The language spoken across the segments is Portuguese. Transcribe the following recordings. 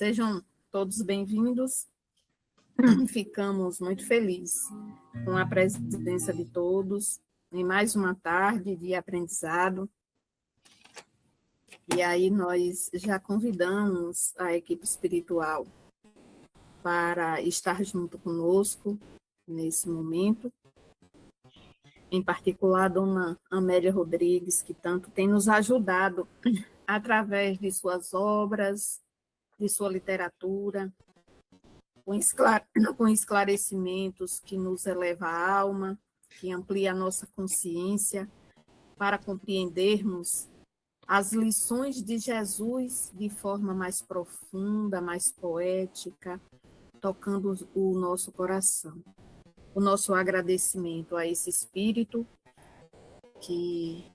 Sejam todos bem-vindos. Ficamos muito felizes com a presença de todos em mais uma tarde de aprendizado. E aí nós já convidamos a equipe espiritual para estar junto conosco nesse momento. Em particular, a dona Amélia Rodrigues, que tanto tem nos ajudado através de suas obras, de sua literatura, com esclarecimentos que nos eleva a alma, que amplia a nossa consciência para compreendermos as lições de Jesus de forma mais profunda, mais poética, tocando o nosso coração. O nosso agradecimento a esse Espírito que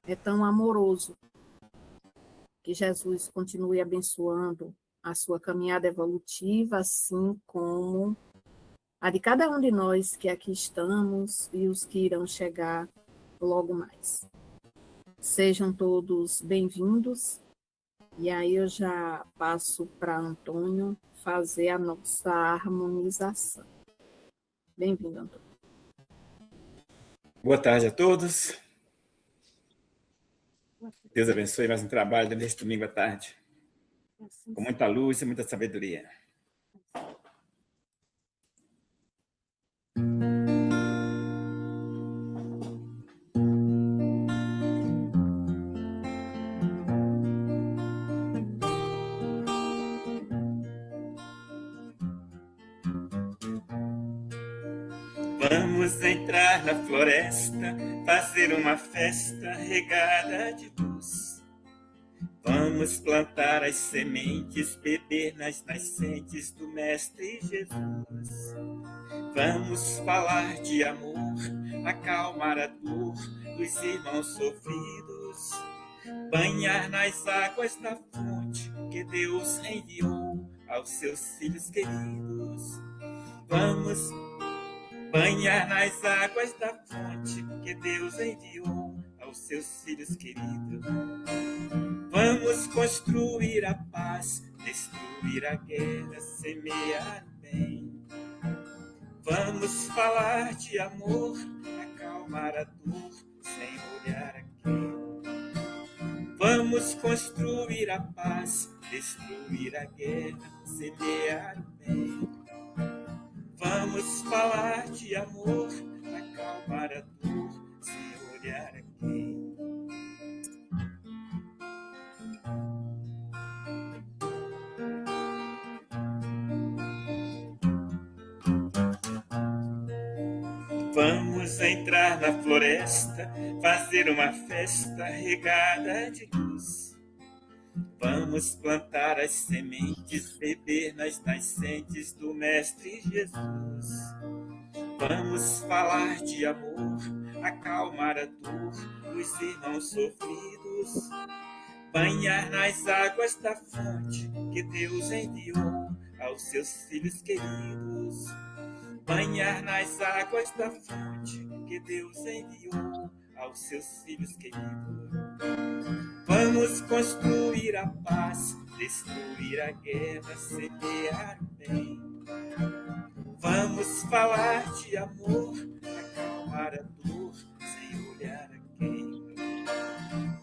é tão amoroso, que Jesus continue abençoando a sua caminhada evolutiva, assim como a de cada um de nós que aqui estamos e os que irão chegar logo mais. Sejam todos bem-vindos. E aí eu já passo para Antônio fazer a nossa harmonização. Bem-vindo, Antônio. Boa tarde a todos. Deus abençoe mais um trabalho neste domingo à tarde, com muita luz e muita sabedoria. Vamos entrar na floresta, fazer uma festa regada de luz. Vamos plantar as sementes, beber nas nascentes do Mestre Jesus. Vamos falar de amor, acalmar a dor dos irmãos sofridos. Banhar nas águas da fonte que Deus enviou aos seus filhos queridos. Vamos banhar nas águas da fonte que Deus enviou aos seus filhos queridos. Vamos construir a paz, destruir a guerra, semear o bem. Vamos falar de amor, acalmar a dor, sem olhar a quem. Vamos construir a paz, destruir a guerra, semear o bem. Vamos falar de amor, acalmar a dor, sem olhar a quem. Vamos entrar na floresta, fazer uma festa regada de luz. Vamos plantar as sementes, beber nas nascentes do Mestre Jesus. Vamos falar de amor, acalmar a dor dos irmãos sofridos. Banhar nas águas da fonte que Deus enviou aos seus filhos queridos. Banhar nas águas da fonte que Deus enviou aos seus filhos queridos. Vamos construir a paz, destruir a guerra, semear o bem. Vamos falar de amor, acalmar a dor, sem olhar a quem.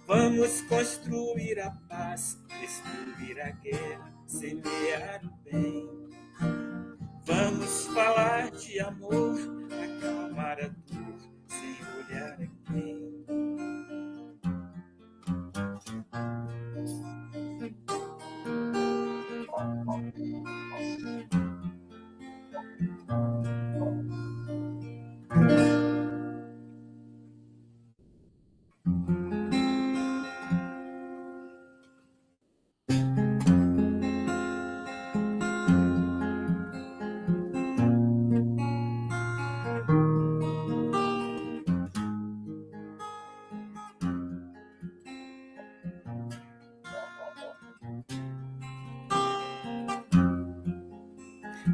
Vamos construir a paz, destruir a guerra, semear o bem. Vamos falar de amor, acalmar a dor, sem olhar a quem.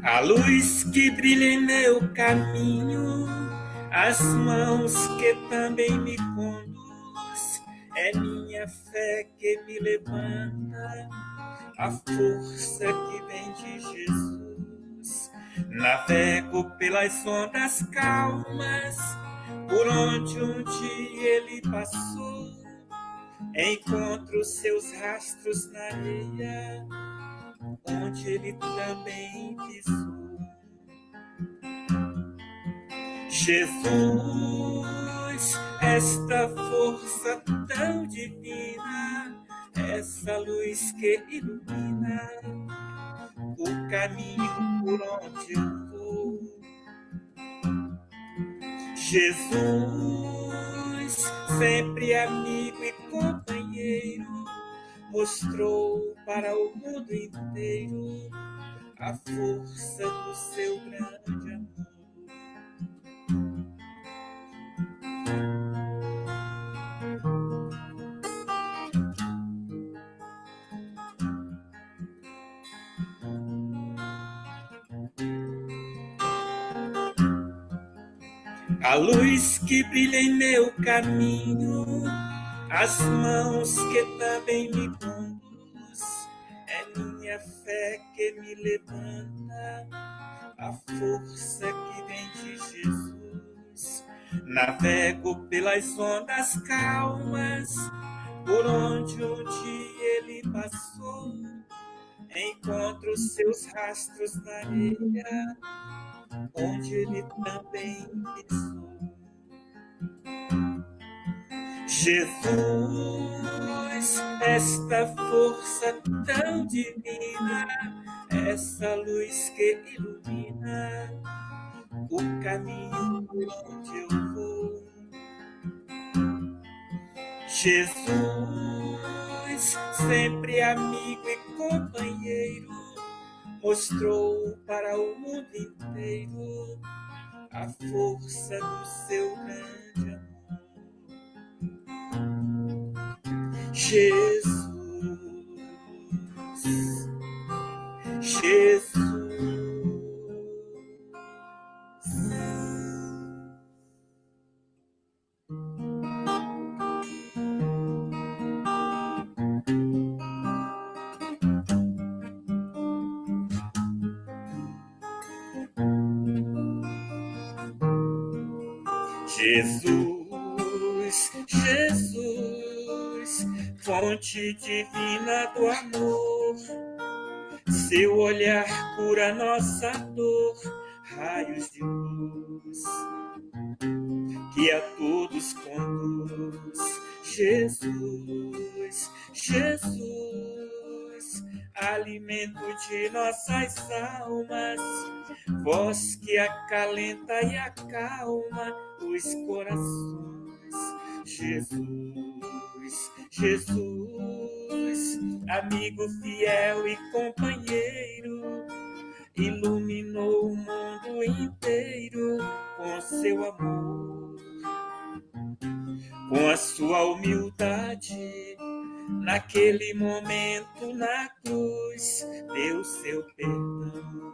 A luz que brilha em meu caminho, as mãos que também me conduz, é minha fé que me levanta a força que vem de Jesus. Navego pelas ondas calmas, por onde um dia ele passou. Encontro seus rastros na areia, onde ele também pisou. Jesus, esta força tão divina, essa luz que ilumina o caminho por onde eu vou. Jesus, sempre amigo e companheiro, mostrou para o mundo inteiro a força do seu grande amor. A luz que brilha em meu caminho, as mãos que também me conduz, é minha fé que me levanta, a força que vem de Jesus. Navego pelas ondas calmas, por onde um dia ele passou. Encontro seus rastros na areia, onde ele também pisou. Jesus, esta força tão divina, essa luz que ilumina o caminho por onde eu vou. Jesus, sempre amigo e companheiro, mostrou para o mundo inteiro a força do seu grande amor. Jesus, Jesus. Jesus, Jesus, fonte divina do amor, seu olhar cura nossa dor, raios de luz que a todos conduz. Jesus, Jesus, alimento de nossas almas, voz que acalenta e acalma os corações. Jesus, Jesus, amigo fiel e companheiro, iluminou o mundo inteiro com seu amor, com a sua humildade. Naquele momento na cruz deu seu perdão.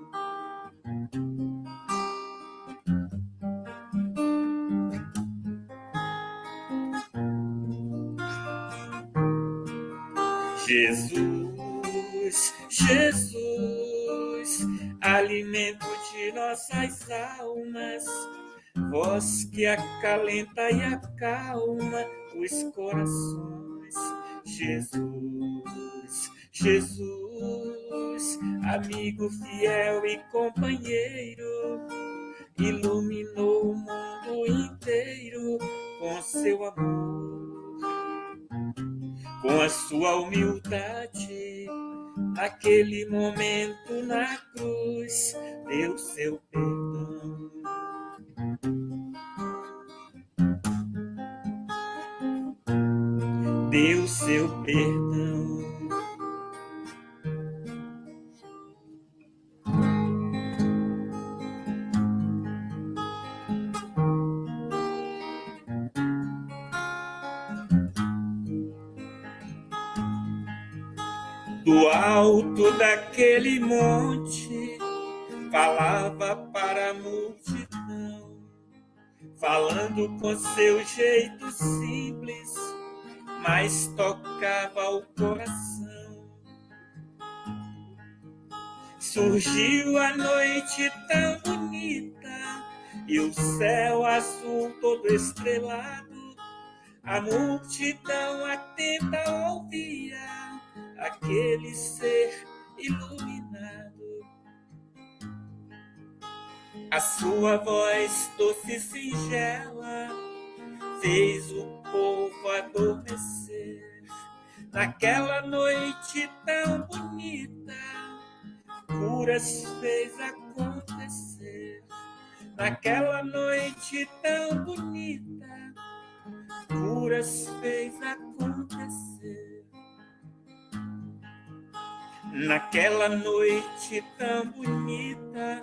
Jesus, Jesus, alimento de nossas almas, voz que acalenta e acalma os corações. Jesus, Jesus, amigo fiel e companheiro, iluminou o mundo inteiro com seu amor, com a sua humildade. Naquele momento na cruz deu seu perdão. Deu seu perdão. Do alto daquele monte falava para a multidão, falando com seu jeito simples, mas tocava o coração. Surgiu a noite tão bonita e o céu azul todo estrelado. A multidão atenta ouvia aquele ser iluminado. A sua voz doce e singela fez o povo adormecer. Naquela noite tão bonita, curas fez acontecer. Naquela noite tão bonita, curas fez acontecer. Naquela noite tão bonita,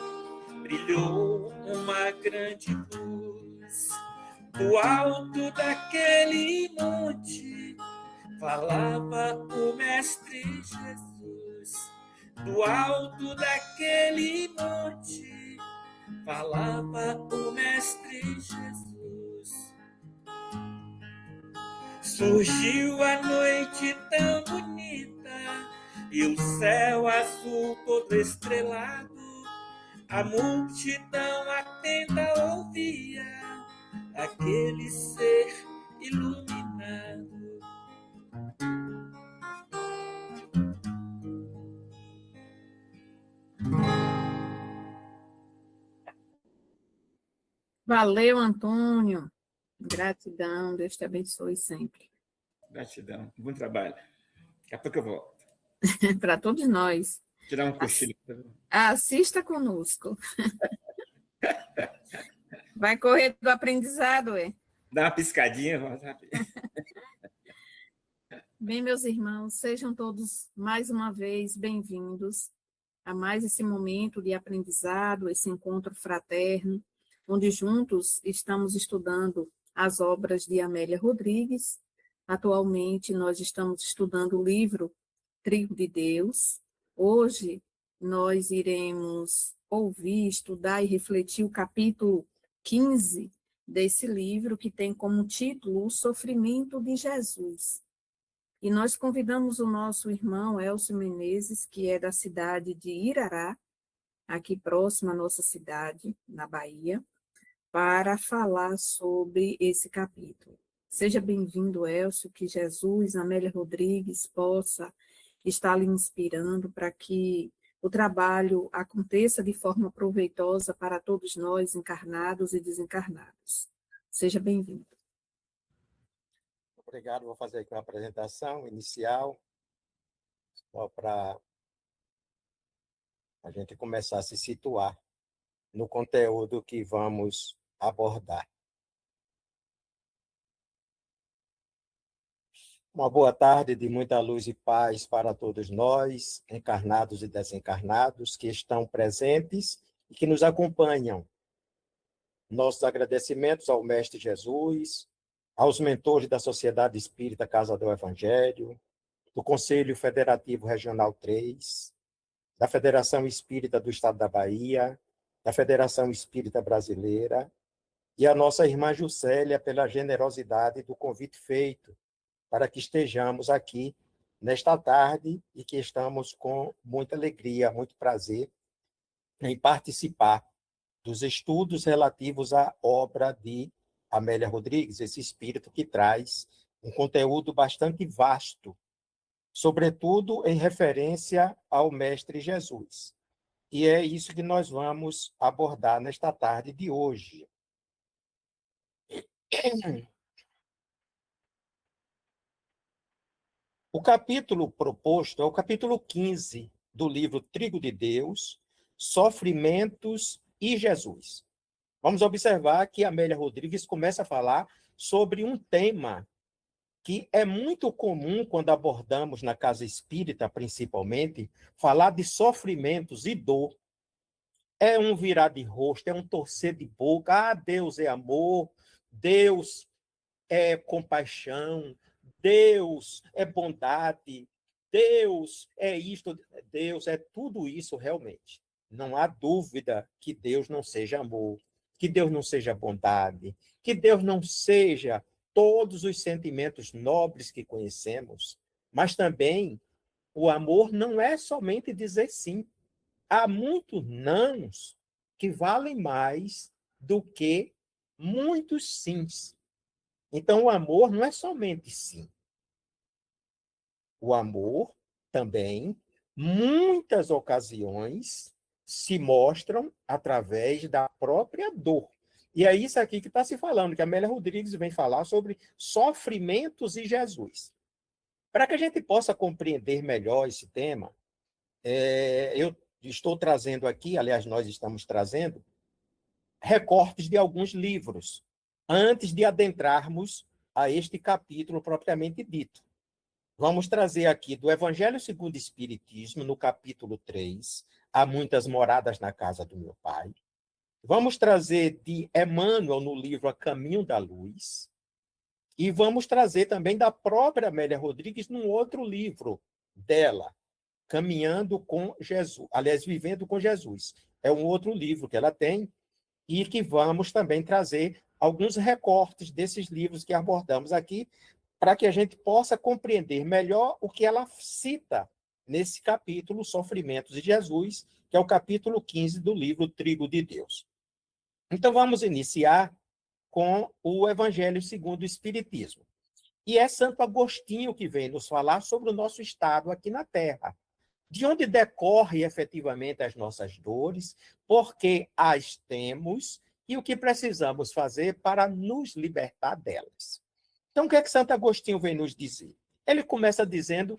brilhou uma grande luz. Do alto daquele monte, falava o Mestre Jesus. Do alto daquele monte, falava o Mestre Jesus. Surgiu a noite tão bonita e o céu azul todo estrelado. A multidão atenta ouvia aquele ser iluminado. Valeu, Antônio. Gratidão, Deus te abençoe sempre. Gratidão, bom trabalho. Daqui a pouco eu volto. Para todos nós. Tirar um cochilo. Assista conosco. Vai correr do aprendizado, é? Dá uma piscadinha, volta. Bem, meus irmãos, sejam todos mais uma vez bem-vindos a mais esse momento de aprendizado, esse encontro fraterno, onde juntos estamos estudando as obras de Amélia Rodrigues. Atualmente, nós estamos estudando o livro Trigo de Deus. Hoje, nós iremos ouvir, estudar e refletir o capítulo 15 desse livro, que tem como título O Sofrimento de Jesus. E nós convidamos o nosso irmão Elcio Menezes, que é da cidade de Irará, aqui próximo à nossa cidade, na Bahia, para falar sobre esse capítulo. Seja bem-vindo, Elcio, que Jesus, Amélia Rodrigues, possa estar lhe inspirando para que o trabalho aconteça de forma proveitosa para todos nós, encarnados e desencarnados. Seja bem-vindo. Obrigado, vou fazer aqui uma apresentação inicial, só para a gente começar a se situar no conteúdo que vamos abordar. Uma boa tarde de muita luz e paz para todos nós, encarnados e desencarnados, que estão presentes e que nos acompanham. Nossos agradecimentos ao Mestre Jesus, aos mentores da Sociedade Espírita Casa do Evangelho, do Conselho Federativo Regional 3, da Federação Espírita do Estado da Bahia, da Federação Espírita Brasileira, e a nossa irmã Juscelia pela generosidade do convite feito para que estejamos aqui nesta tarde e que estamos com muita alegria, muito prazer em participar dos estudos relativos à obra de Amélia Rodrigues, esse espírito que traz um conteúdo bastante vasto, sobretudo em referência ao Mestre Jesus. E é isso que nós vamos abordar nesta tarde de hoje. O capítulo proposto é o capítulo 15 do livro Trigo de Deus, Sofrimentos e Jesus. Vamos observar que Amélia Rodrigues começa a falar sobre um tema que é muito comum quando abordamos na casa espírita, principalmente, falar de sofrimentos e dor. É um virar de rosto, é um torcer de boca. Ah, Deus é amor, Deus é compaixão, Deus é bondade, Deus é isto, Deus é tudo isso realmente. Não há dúvida que Deus não seja amor, que Deus não seja bondade, que Deus não seja todos os sentimentos nobres que conhecemos, mas também o amor não é somente dizer sim. há muitos nãos que valem mais do que muitos sims. Então, o amor não é somente sim. O amor também, muitas ocasiões, se mostram através da própria dor. E é isso aqui que está se falando, que a Amélia Rodrigues vem falar sobre sofrimentos e Jesus. Para que a gente possa compreender melhor esse tema, eu estou trazendo aqui, aliás, nós estamos trazendo, recortes de alguns livros, antes de adentrarmos a este capítulo propriamente dito. Vamos trazer aqui do Evangelho segundo o Espiritismo, no capítulo 3, Há muitas moradas na casa do meu pai. Vamos trazer de Emmanuel, no livro A Caminho da Luz. E vamos trazer também da própria Amélia Rodrigues, num outro livro dela, Caminhando com Jesus. Aliás, Vivendo com Jesus. É um outro livro que ela tem e que vamos também trazer alguns recortes desses livros que abordamos aqui, para que a gente possa compreender melhor o que ela cita nesse capítulo Sofrimentos de Jesus, que é o capítulo 15 do livro Trigo de Deus. Então, vamos iniciar com o Evangelho segundo o Espiritismo. E é Santo Agostinho que vem nos falar sobre o nosso estado aqui na Terra. De onde decorre efetivamente as nossas dores, porque as temos e o que precisamos fazer para nos libertar delas. Então, o que é que Santo Agostinho vem nos dizer? Ele começa dizendo,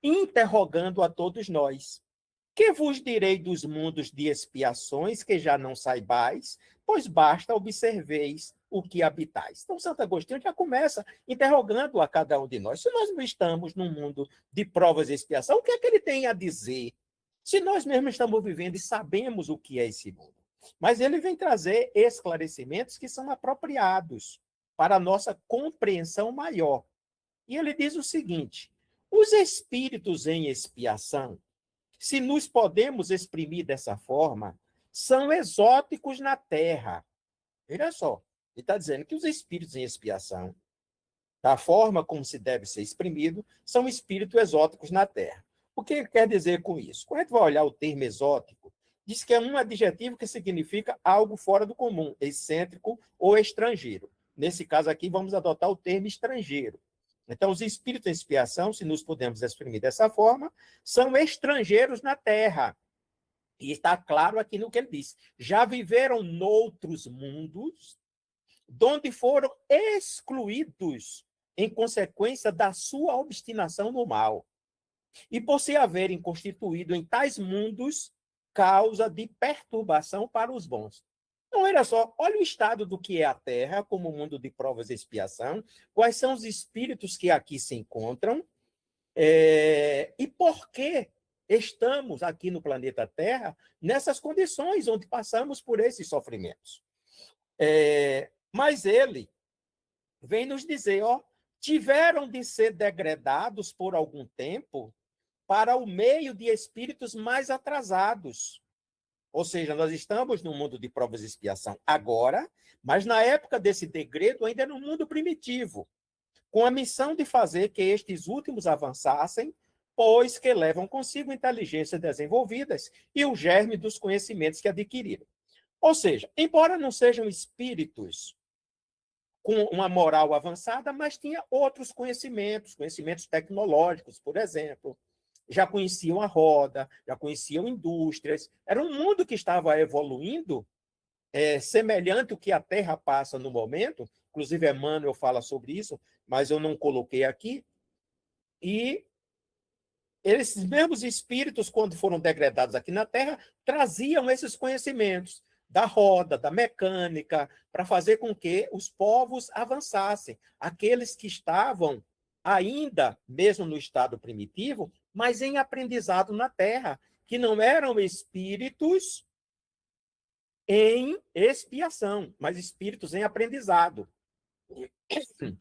interrogando a todos nós: que vos direi dos mundos de expiações que já não saibais, pois basta observeis o que habitais. Então, Santo Agostinho já começa interrogando a cada um de nós. Se nós não estamos num mundo de provas e expiação, o que é que ele tem a dizer? Se nós mesmos estamos vivendo e sabemos o que é esse mundo. Mas ele vem trazer esclarecimentos que são apropriados para a nossa compreensão maior. E ele diz o seguinte: os espíritos em expiação, se nos podemos exprimir dessa forma, são exóticos na Terra. Olha só, ele está dizendo que os espíritos em expiação, da forma como se deve ser exprimido, são espíritos exóticos na Terra. O que ele quer dizer com isso? Quando a gente vai olhar o termo exótico, diz que é um adjetivo que significa algo fora do comum, excêntrico ou estrangeiro. Nesse caso aqui, vamos adotar o termo estrangeiro. Então, os espíritos em expiação, se nos podemos exprimir dessa forma, são estrangeiros na Terra. E está claro aqui no que ele diz. Já viveram noutros mundos, donde foram excluídos em consequência da sua obstinação no mal. E por se haverem constituído em tais mundos causa de perturbação para os bons. Então, olha só, olha o estado do que é a Terra, como mundo de provas e expiação, quais são os espíritos que aqui se encontram, e por que estamos aqui no planeta Terra nessas condições onde passamos por esses sofrimentos. Mas ele vem nos dizer, tiveram de ser degradados por algum tempo para o meio de espíritos mais atrasados. Ou seja, nós estamos no mundo de provas e expiação agora, mas na época desse degredo ainda no mundo primitivo, com a missão de fazer que estes últimos avançassem, pois que levam consigo inteligências desenvolvidas e o germe dos conhecimentos que adquiriram. Ou seja, embora não sejam espíritos com uma moral avançada, mas tinha outros conhecimentos, conhecimentos tecnológicos, por exemplo. Já conheciam a roda, já conheciam indústrias. Era um mundo que estava evoluindo, semelhante ao que a Terra passa no momento. Inclusive, Emmanuel fala sobre isso, mas eu não coloquei aqui. E esses mesmos espíritos, quando foram degradados aqui na Terra, traziam esses conhecimentos da roda, da mecânica, para fazer com que os povos avançassem. Aqueles que estavam ainda, mesmo no estado primitivo, mas em aprendizado na Terra, que não eram espíritos em expiação, mas espíritos em aprendizado.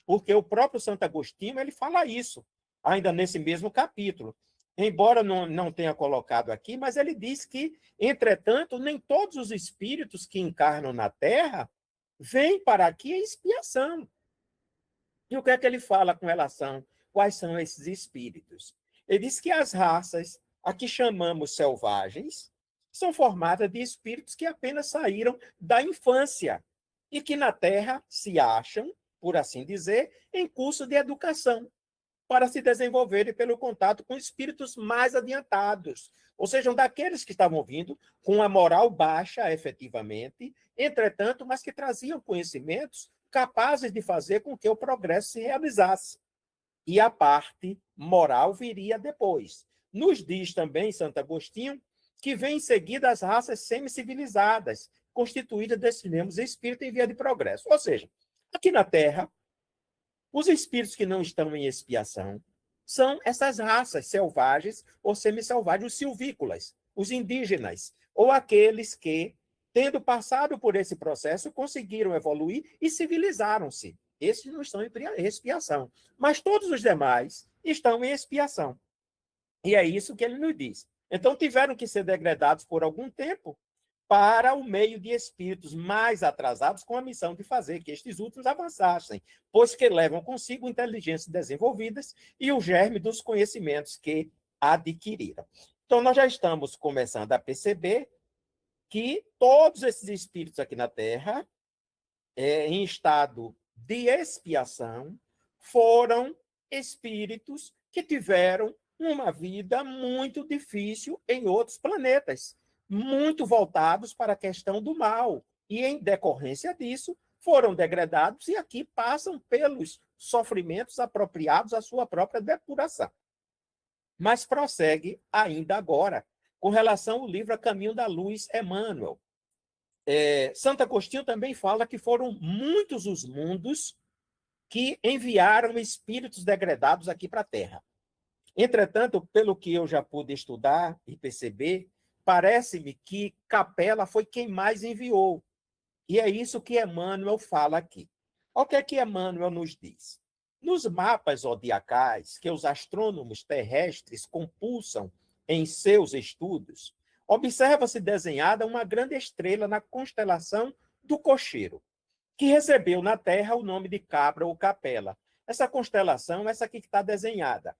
Porque o próprio Santo Agostinho ele fala isso, ainda nesse mesmo capítulo. Embora não tenha colocado aqui, mas ele diz que, entretanto, nem todos os espíritos que encarnam na Terra vêm para aqui em expiação. E o que é que ele fala com relação? Quais são esses espíritos? Ele diz que as raças, a que chamamos selvagens, são formadas de espíritos que apenas saíram da infância e que na Terra se acham, por assim dizer, em curso de educação, para se desenvolverem pelo contato com espíritos mais adiantados, ou seja, daqueles que estavam vindo com a moral baixa, efetivamente, entretanto, mas que traziam conhecimentos capazes de fazer com que o progresso se realizasse. E a parte moral viria depois. Nos diz também Santo Agostinho que vem em seguida as raças semicivilizadas, constituídas desses mesmos espíritos em via de progresso. Ou seja, aqui na Terra, os espíritos que não estão em expiação são essas raças selvagens ou semi-selvagens, os silvícolas, os indígenas, ou aqueles que, tendo passado por esse processo, conseguiram evoluir e civilizaram-se. Esses não estão em expiação. Mas todos os demais estão em expiação. E é isso que ele nos diz. Então, tiveram que ser degradados por algum tempo para o meio de espíritos mais atrasados com a missão de fazer que estes últimos avançassem, pois que levam consigo inteligências desenvolvidas e o germe dos conhecimentos que adquiriram. Então, nós já estamos começando a perceber que todos esses espíritos aqui na Terra, em estado de expiação, foram espíritos que tiveram uma vida muito difícil em outros planetas, muito voltados para a questão do mal. E, em decorrência disso, foram degradados e aqui passam pelos sofrimentos apropriados à sua própria depuração. Mas prossegue ainda agora, com relação ao livro A Caminho da Luz, Emmanuel. Santo Agostinho também fala que foram muitos os mundos que enviaram espíritos degradados aqui para a Terra. Entretanto, pelo que eu já pude estudar e perceber, parece-me que Capela foi quem mais enviou. E é isso que Emmanuel fala aqui. O que é que Emmanuel nos diz? Nos mapas zodiacais que os astrônomos terrestres compulsam em seus estudos, observa-se desenhada uma grande estrela na constelação do Cocheiro, que recebeu na Terra o nome de Cabra ou Capela. Essa constelação, essa aqui que está desenhada.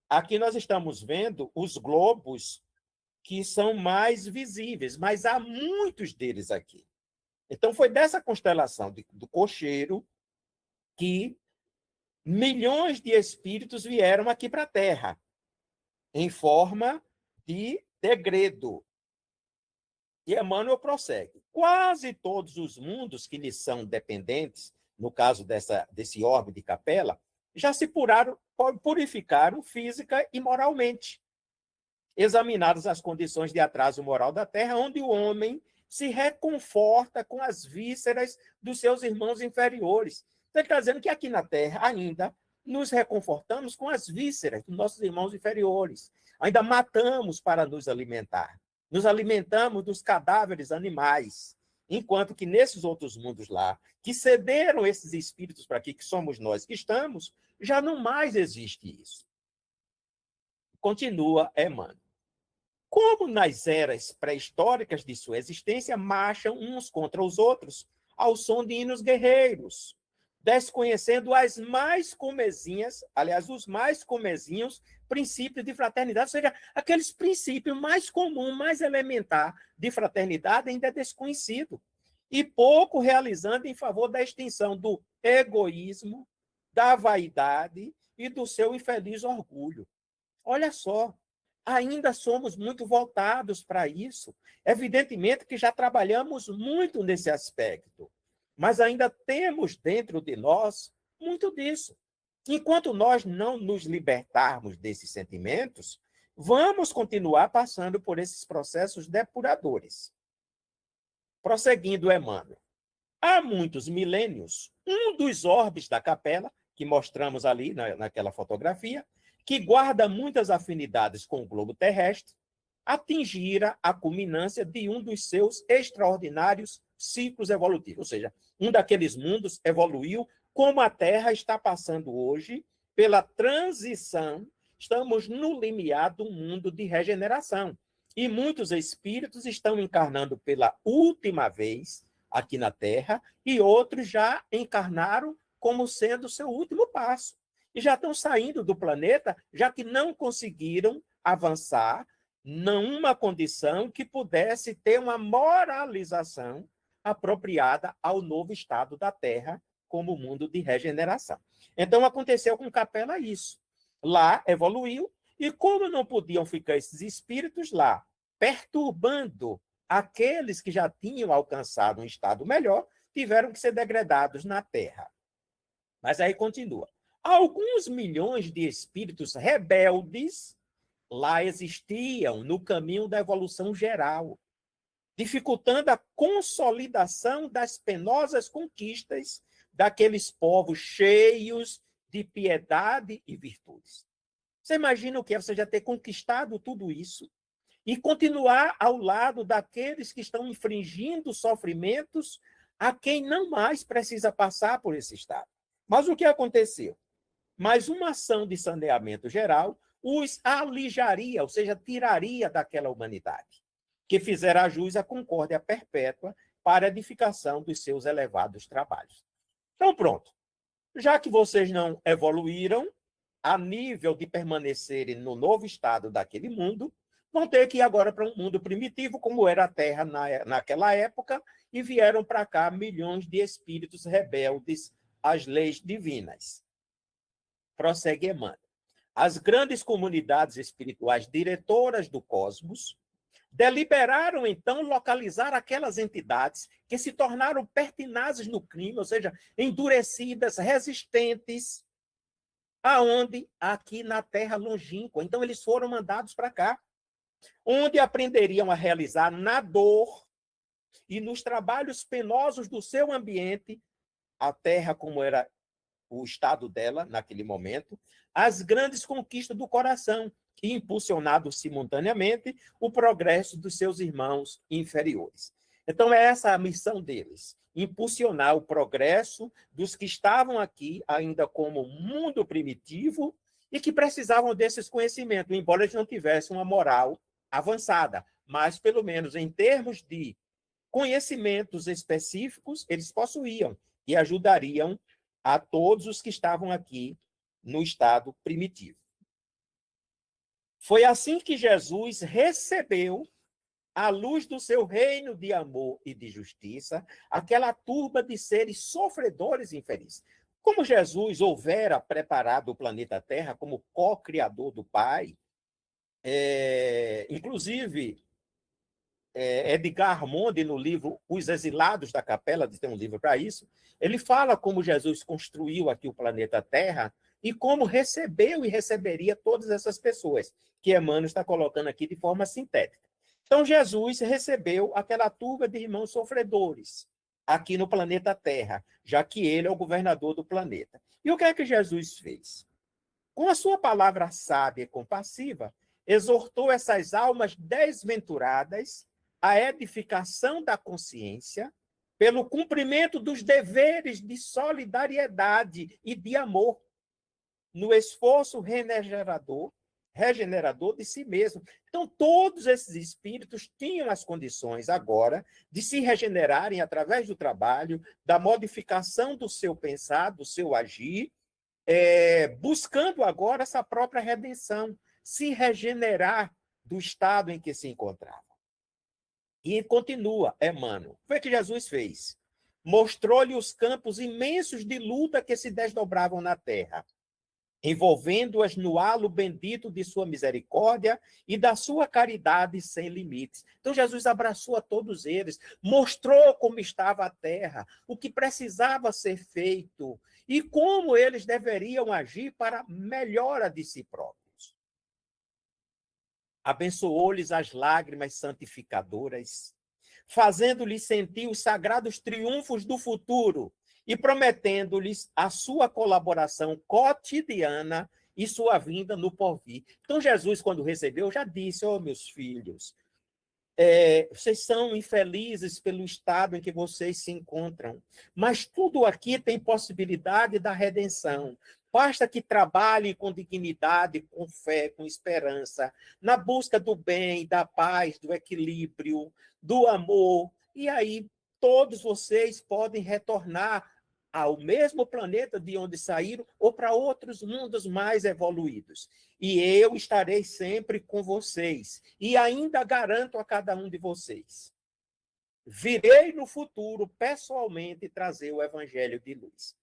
Aqui nós estamos vendo os globos que são mais visíveis, mas há muitos deles aqui. Então, foi dessa constelação do Cocheiro que milhões de espíritos vieram aqui para a Terra, em forma de degredo. E Emmanuel prossegue. Quase todos os mundos que lhes são dependentes, no caso desse orbe de Capela, já se purificaram física e moralmente. Examinadas as condições de atraso moral da Terra, onde o homem se reconforta com as vísceras dos seus irmãos inferiores. Então, ele está dizendo que aqui na Terra ainda nos reconfortamos com as vísceras dos nossos irmãos inferiores. Ainda matamos para nos alimentar. Nos alimentamos dos cadáveres animais. Enquanto que nesses outros mundos lá, que cederam esses espíritos para aqui, que somos nós que estamos, já não mais existe isso. Continua Emmanuel. Como nas eras pré-históricas de sua existência, marcham uns contra os outros, ao som de hinos guerreiros, desconhecendo as mais comezinhas, aliás, os mais comezinhos princípios de fraternidade, ou seja, aqueles princípios mais comuns, mais elementar de fraternidade ainda é desconhecido, e pouco realizando em favor da extinção do egoísmo, da vaidade e do seu infeliz orgulho. Olha só, ainda somos muito voltados para isso. Evidentemente que já trabalhamos muito nesse aspecto, mas ainda temos dentro de nós muito disso. Enquanto nós não nos libertarmos desses sentimentos, vamos continuar passando por esses processos depuradores. Prosseguindo Emmanuel. Há muitos milênios, um dos orbes da capela, que mostramos ali naquela fotografia, que guarda muitas afinidades com o globo terrestre, atingira a culminância de um dos seus extraordinários ciclos evolutivos. Ou seja, um daqueles mundos evoluiu como a Terra está passando hoje pela transição. Estamos no limiar do mundo de regeneração. E muitos espíritos estão encarnando pela última vez aqui na Terra e outros já encarnaram como sendo o seu último passo. E já estão saindo do planeta, já que não conseguiram avançar numa condição que pudesse ter uma moralização apropriada ao novo estado da Terra como mundo de regeneração. Então, aconteceu com Capela isso. Lá evoluiu, e como não podiam ficar esses espíritos lá, perturbando aqueles que já tinham alcançado um estado melhor, tiveram que ser degradados na Terra. Mas aí continua. Alguns milhões de espíritos rebeldes lá existiam no caminho da evolução geral, dificultando a consolidação das penosas conquistas daqueles povos cheios de piedade e virtudes. Você imagina o que é você já ter conquistado tudo isso e continuar ao lado daqueles que estão infringindo sofrimentos a quem não mais precisa passar por esse estado. Mas o que aconteceu? Mais uma ação de saneamento geral os alijaria, ou seja, tiraria daquela humanidade, que fizera jus à concórdia perpétua para a edificação dos seus elevados trabalhos. Então, pronto. Já que vocês não evoluíram a nível de permanecerem no novo estado daquele mundo, vão ter que ir agora para um mundo primitivo, como era a Terra naquela época, e vieram para cá milhões de espíritos rebeldes às leis divinas. Prossegue Emmanuel. As grandes comunidades espirituais diretoras do cosmos deliberaram, então, localizar aquelas entidades que se tornaram pertinazes no crime, ou seja, endurecidas, resistentes, aonde? Aqui na Terra longínqua. Então, eles foram mandados para cá, onde aprenderiam a realizar na dor e nos trabalhos penosos do seu ambiente, a Terra como era o estado dela naquele momento, as grandes conquistas do coração, e impulsionado simultaneamente o progresso dos seus irmãos inferiores. Então, é essa a missão deles, impulsionar o progresso dos que estavam aqui ainda como mundo primitivo e que precisavam desses conhecimentos, embora eles não tivessem uma moral avançada, mas, pelo menos em termos de conhecimentos específicos, eles possuíam e ajudariam a todos os que estavam aqui no estado primitivo. Foi assim que Jesus recebeu, à luz do seu reino de amor e de justiça, aquela turba de seres sofredores e infelizes. Como Jesus houvera preparado o planeta Terra como co-criador do Pai, inclusive Edgar Armond, no livro Os Exilados da Capela, tem um livro para isso, ele fala como Jesus construiu aqui o planeta Terra e como recebeu e receberia todas essas pessoas, que Emmanuel está colocando aqui de forma sintética. Então, Jesus recebeu aquela turba de irmãos sofredores aqui no planeta Terra, já que ele é o governador do planeta. E o que é que Jesus fez? Com a sua palavra sábia e compassiva, exortou essas almas desventuradas à edificação da consciência pelo cumprimento dos deveres de solidariedade e de amor, no esforço regenerador de si mesmo. Então, todos esses espíritos tinham as condições agora de se regenerarem através do trabalho, da modificação do seu pensar, do seu agir, buscando agora essa própria redenção, se regenerar do estado em que se encontrava. E continua, Emmanuel. O que Jesus fez? Mostrou-lhe os campos imensos de luta que se desdobravam na terra, envolvendo-as no halo bendito de sua misericórdia e da sua caridade sem limites. Então, Jesus abraçou a todos eles, mostrou como estava a terra, o que precisava ser feito e como eles deveriam agir para a melhora de si próprios. Abençoou-lhes as lágrimas santificadoras, fazendo-lhes sentir os sagrados triunfos do futuro, e prometendo-lhes a sua colaboração cotidiana e sua vinda no porvir. Então, Jesus, quando recebeu, já disse, meus filhos, vocês são infelizes pelo estado em que vocês se encontram, mas tudo aqui tem possibilidade da redenção. Basta que trabalhem com dignidade, com fé, com esperança, na busca do bem, da paz, do equilíbrio, do amor, e aí todos vocês podem retornar ao mesmo planeta de onde saíram ou para outros mundos mais evoluídos. E eu estarei sempre com vocês. E ainda garanto a cada um de vocês: virei no futuro pessoalmente trazer o evangelho de luz.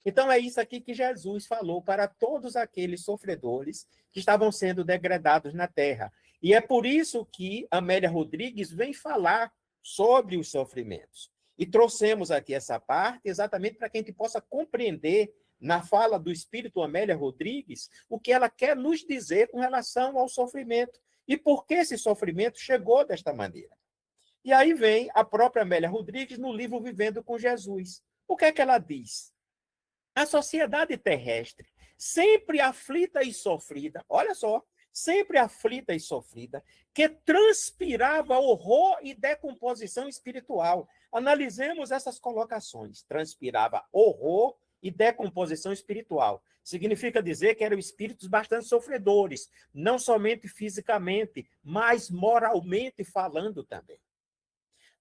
Então é isso aqui que Jesus falou para todos aqueles sofredores que estavam sendo degradados na terra. E é por isso que Amélia Rodrigues vem falar sobre os sofrimentos. E trouxemos aqui essa parte exatamente para que a gente possa compreender, na fala do Espírito Amélia Rodrigues, o que ela quer nos dizer com relação ao sofrimento e por que esse sofrimento chegou desta maneira. E aí vem a própria Amélia Rodrigues no livro Vivendo com Jesus. O que é que ela diz? A sociedade terrestre, sempre aflita e sofrida, olha só, sempre aflita e sofrida, que transpirava horror e decomposição espiritual. Analisemos essas colocações. Transpirava horror e decomposição espiritual. Significa dizer que eram espíritos bastante sofredores, não somente fisicamente, mas moralmente falando também.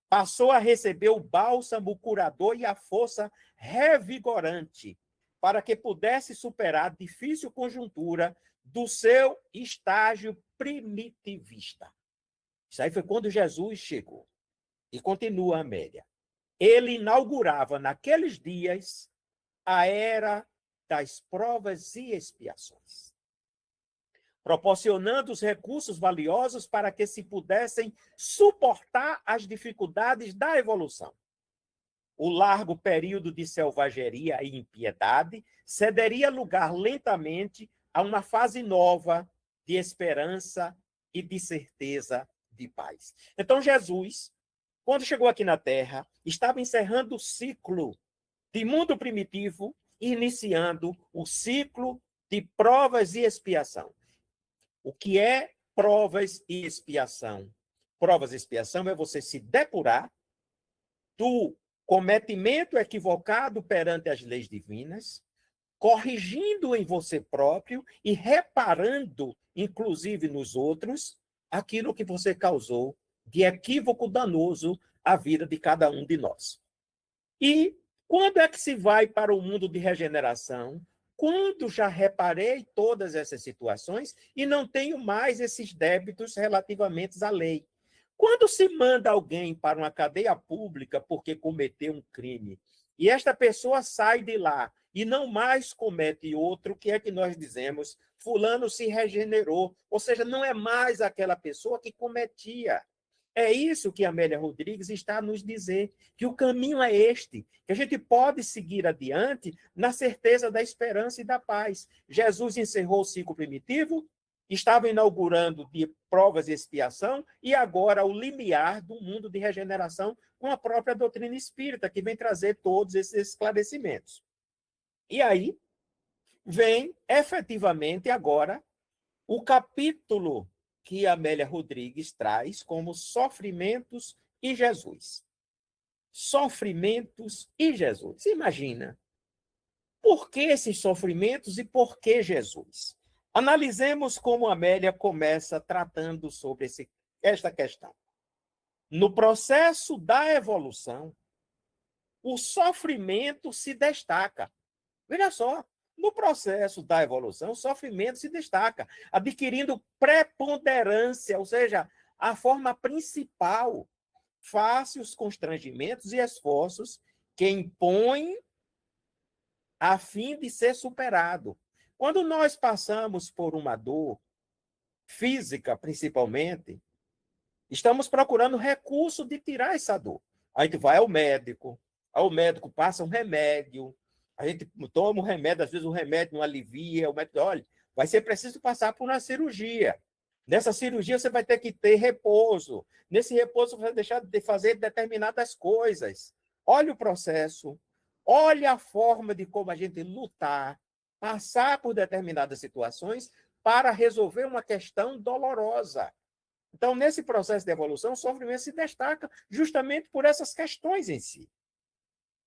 Passou a receber o bálsamo curador e a força revigorante para que pudesse superar a difícil conjuntura do seu estágio primitivista. Isso aí foi quando Jesus chegou. E continua Amélia. Ele inaugurava naqueles dias a era das provas e expiações, proporcionando os recursos valiosos para que se pudessem suportar as dificuldades da evolução. O largo período de selvageria e impiedade cederia lugar lentamente a uma fase nova de esperança e de certeza de paz. Então, Jesus, quando chegou aqui na Terra, estava encerrando o ciclo de mundo primitivo e iniciando o ciclo de provas e expiação. O que é provas e expiação? Provas e expiação é você se depurar do cometimento equivocado perante as leis divinas, corrigindo em você próprio e reparando, inclusive nos outros, aquilo que você causou de equívoco danoso à vida de cada um de nós. E quando é que se vai para o mundo de regeneração? Quando já reparei todas essas situações e não tenho mais esses débitos relativamente à lei. Quando se manda alguém para uma cadeia pública porque cometeu um crime, e esta pessoa sai de lá e não mais comete outro, o que é que nós dizemos? Fulano se regenerou, ou seja, não é mais aquela pessoa que cometia. É isso que Amélia Rodrigues está a nos dizer, que o caminho é este, que a gente pode seguir adiante na certeza da esperança e da paz. Jesus encerrou o ciclo primitivo, estava inaugurando de provas e expiação, e agora o limiar do mundo de regeneração com a própria doutrina espírita, que vem trazer todos esses esclarecimentos. E aí vem, efetivamente, agora, o capítulo que Amélia Rodrigues traz como Sofrimentos e Jesus. Sofrimentos e Jesus. Imagina, por que esses sofrimentos e por que Jesus? Analisemos como Amélia começa tratando sobre esta questão. No processo da evolução, o sofrimento se destaca. Veja só, no processo da evolução, o sofrimento se destaca, adquirindo preponderância, ou seja, a forma principal, face os constrangimentos e esforços que impõem a fim de ser superado. Quando nós passamos por uma dor, física principalmente, estamos procurando recurso de tirar essa dor. A gente vai ao médico, aí o médico passa um remédio, a gente toma um remédio, às vezes o remédio não alivia, o médico diz, olha, vai ser preciso passar por uma cirurgia. Nessa cirurgia você vai ter que ter repouso. Nesse repouso você vai deixar de fazer determinadas coisas. Olha o processo, olha a forma de como a gente lutar, passar por determinadas situações para resolver uma questão dolorosa. Então, nesse processo de evolução, o sofrimento se destaca justamente por essas questões em si.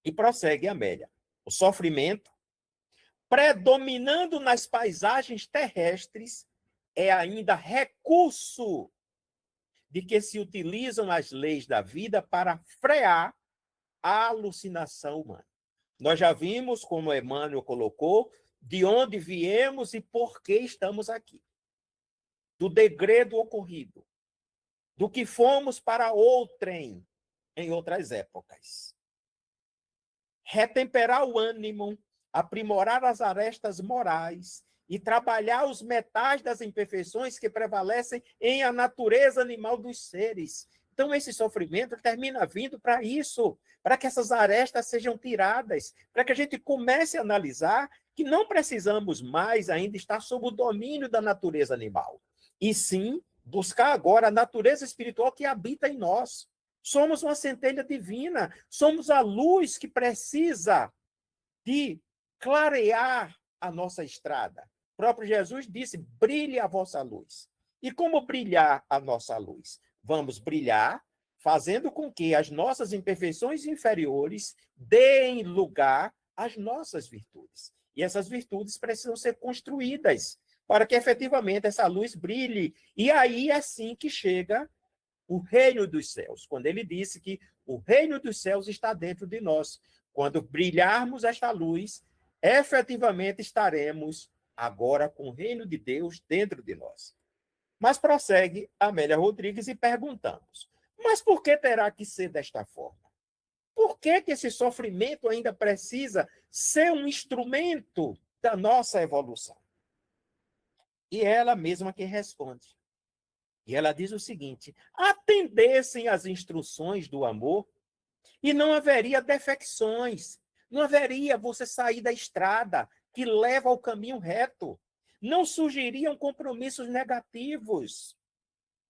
E prossegue Amélia. O sofrimento, predominando nas paisagens terrestres, é ainda recurso de que se utilizam as leis da vida para frear a alucinação humana. Nós já vimos, como Emmanuel colocou, de onde viemos e por que estamos aqui. Do degredo ocorrido, do que fomos para outrem em outras épocas. Retemperar o ânimo, aprimorar as arestas morais e trabalhar os metais das imperfeições que prevalecem em a natureza animal dos seres. Então, esse sofrimento termina vindo para isso, para que essas arestas sejam tiradas, para que a gente comece a analisar que não precisamos mais ainda estar sob o domínio da natureza animal, e sim buscar agora a natureza espiritual que habita em nós. Somos uma centelha divina, somos a luz que precisa de clarear a nossa estrada. O próprio Jesus disse: brilhe a vossa luz. E como brilhar a nossa luz? Vamos brilhar fazendo com que as nossas imperfeições inferiores deem lugar às nossas virtudes. E essas virtudes precisam ser construídas para que efetivamente essa luz brilhe. E aí é assim que chega o reino dos céus, quando ele disse que o reino dos céus está dentro de nós. Quando brilharmos esta luz, efetivamente estaremos agora com o reino de Deus dentro de nós. Mas prossegue Amélia Rodrigues e perguntamos: mas por que terá que ser desta forma? Por que esse sofrimento ainda precisa ser um instrumento da nossa evolução? E ela mesma que responde. E ela diz o seguinte: atendessem às instruções do amor e não haveria defecções, não haveria você sair da estrada que leva ao caminho reto, não surgiriam compromissos negativos,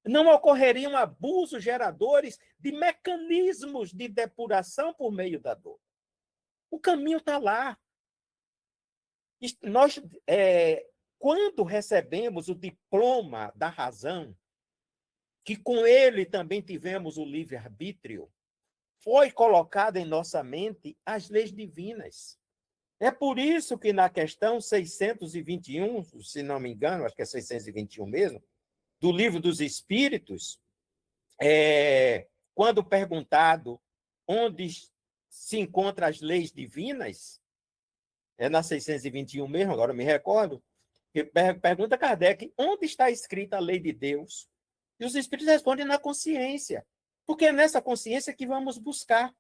não ocorreriam abusos geradores de mecanismos de depuração por meio da dor. O caminho está lá. Nós, quando recebemos o diploma da razão, que com ele também tivemos o livre-arbítrio, foi colocada em nossa mente as leis divinas. É por isso que na questão 621, se não me engano, acho que é 621 mesmo, do Livro dos Espíritos, quando perguntado onde se encontram as leis divinas, é na 621 mesmo, agora me recordo, que pergunta Kardec, onde está escrita a lei de Deus? E os Espíritos respondem: na consciência, porque é nessa consciência que vamos buscar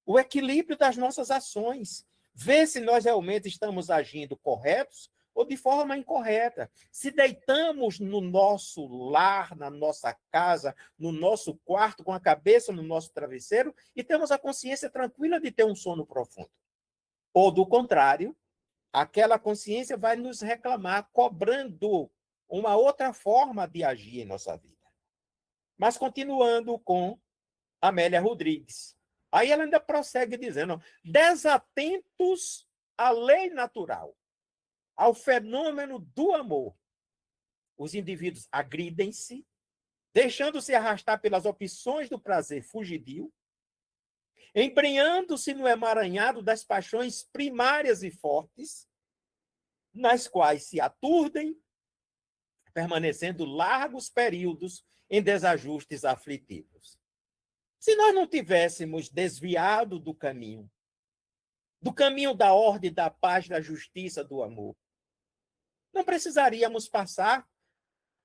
o equilíbrio das nossas ações, ver se nós realmente estamos agindo corretos ou de forma incorreta. Se deitamos no nosso lar, na nossa casa, no nosso quarto, com a cabeça no nosso travesseiro, e temos a consciência tranquila de ter um sono profundo. Ou, do contrário, aquela consciência vai nos reclamar, cobrando uma outra forma de agir em nossa vida. Mas continuando com Amélia Rodrigues. Aí ela ainda prossegue dizendo: desatentos à lei natural, ao fenômeno do amor, os indivíduos agridem-se, deixando-se arrastar pelas opções do prazer fugidio, embrenhando-se no emaranhado das paixões primárias e fortes, nas quais se aturdem, permanecendo largos períodos em desajustes aflitivos. Se nós não tivéssemos desviado do caminho da ordem, da paz, da justiça, do amor, não precisaríamos passar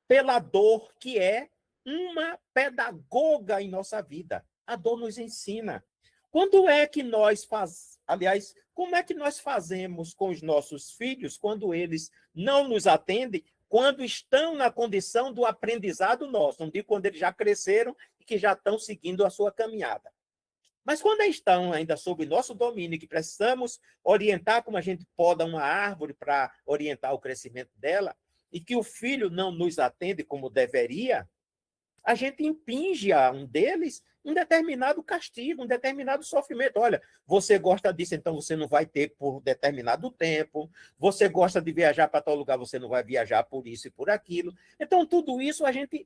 pela dor, que é uma pedagoga em nossa vida. A dor nos ensina. Quando é que nós aliás, como é que nós fazemos com os nossos filhos quando eles não nos atendem, quando estão na condição do aprendizado nosso? Não digo quando eles já cresceram e que já estão seguindo a sua caminhada. Mas quando estão ainda sob nosso domínio, que precisamos orientar como a gente poda uma árvore para orientar o crescimento dela, e que o filho não nos atende como deveria, a gente impinge a um deles um determinado castigo, um determinado sofrimento. Olha, você gosta disso, então você não vai ter por determinado tempo. Você gosta de viajar para tal lugar, você não vai viajar por isso e por aquilo. Então, tudo isso a gente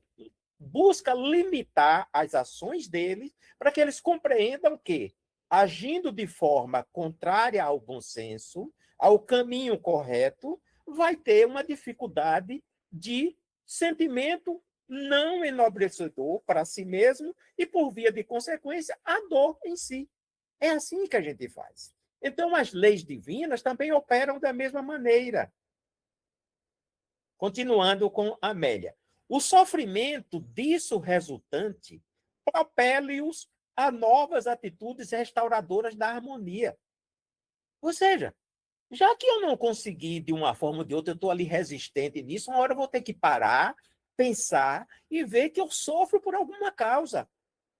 busca limitar as ações deles para que eles compreendam que, agindo de forma contrária ao bom senso, ao caminho correto, vai ter uma dificuldade de sentimento não enobrecedor para si mesmo e, por via de consequência, a dor em si. É assim que a gente faz. Então, as leis divinas também operam da mesma maneira. Continuando com Amélia. O sofrimento disso resultante propele-os a novas atitudes restauradoras da harmonia. Ou seja, já que eu não consegui de uma forma ou de outra, eu estou ali resistente nisso, uma hora eu vou ter que parar, pensar e ver que eu sofro por alguma causa.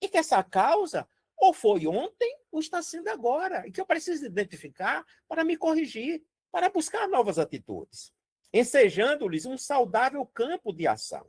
E que essa causa ou foi ontem ou está sendo agora. E que eu preciso identificar para me corrigir, para buscar novas atitudes, ensejando-lhes um saudável campo de ação,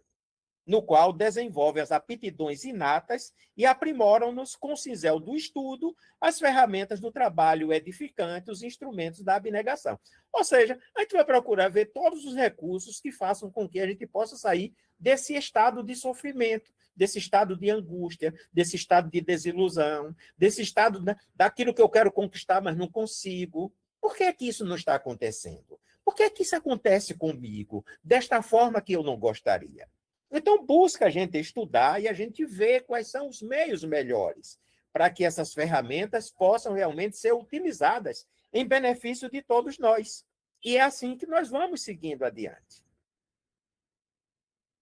no qual desenvolve as aptidões inatas e aprimoram-nos com o cinzel do estudo as ferramentas do trabalho edificante, os instrumentos da abnegação. Ou seja, a gente vai procurar ver todos os recursos que façam com que a gente possa sair desse estado de sofrimento, desse estado de angústia, desse estado de desilusão, desse estado daquilo que eu quero conquistar, mas não consigo. Por que é que isso não está acontecendo? Por que é que isso acontece comigo desta forma que eu não gostaria? Então, busca a gente estudar e a gente ver quais são os meios melhores para que essas ferramentas possam realmente ser utilizadas em benefício de todos nós. E é assim que nós vamos seguindo adiante.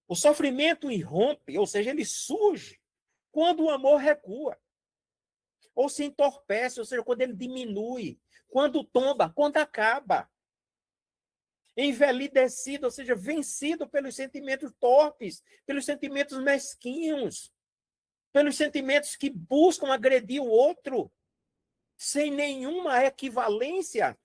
O sofrimento irrompe, ou seja, ele surge quando o amor recua, ou se entorpece, ou seja, quando ele diminui, quando tomba, quando acaba. Envelhecido, ou seja, vencido pelos sentimentos torpes, pelos sentimentos mesquinhos, pelos sentimentos que buscam agredir o outro, sem nenhuma equivalência.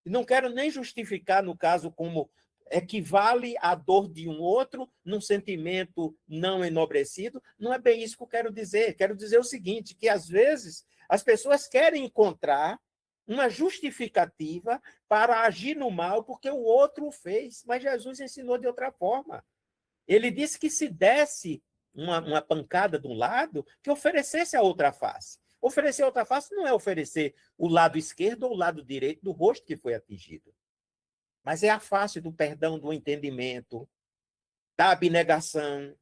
Não quero nem justificar, no caso, como equivale à dor de um outro num sentimento não enobrecido. Não é bem isso que eu quero dizer. Quero dizer o seguinte, que às vezes as pessoas querem encontrar uma justificativa para agir no mal porque o outro o fez, mas Jesus ensinou de outra forma. Ele disse que se desse uma pancada de um lado, que oferecesse a outra face. Oferecer a outra face não é oferecer o lado esquerdo ou o lado direito do rosto que foi atingido, mas é a face do perdão, do entendimento, da abnegação,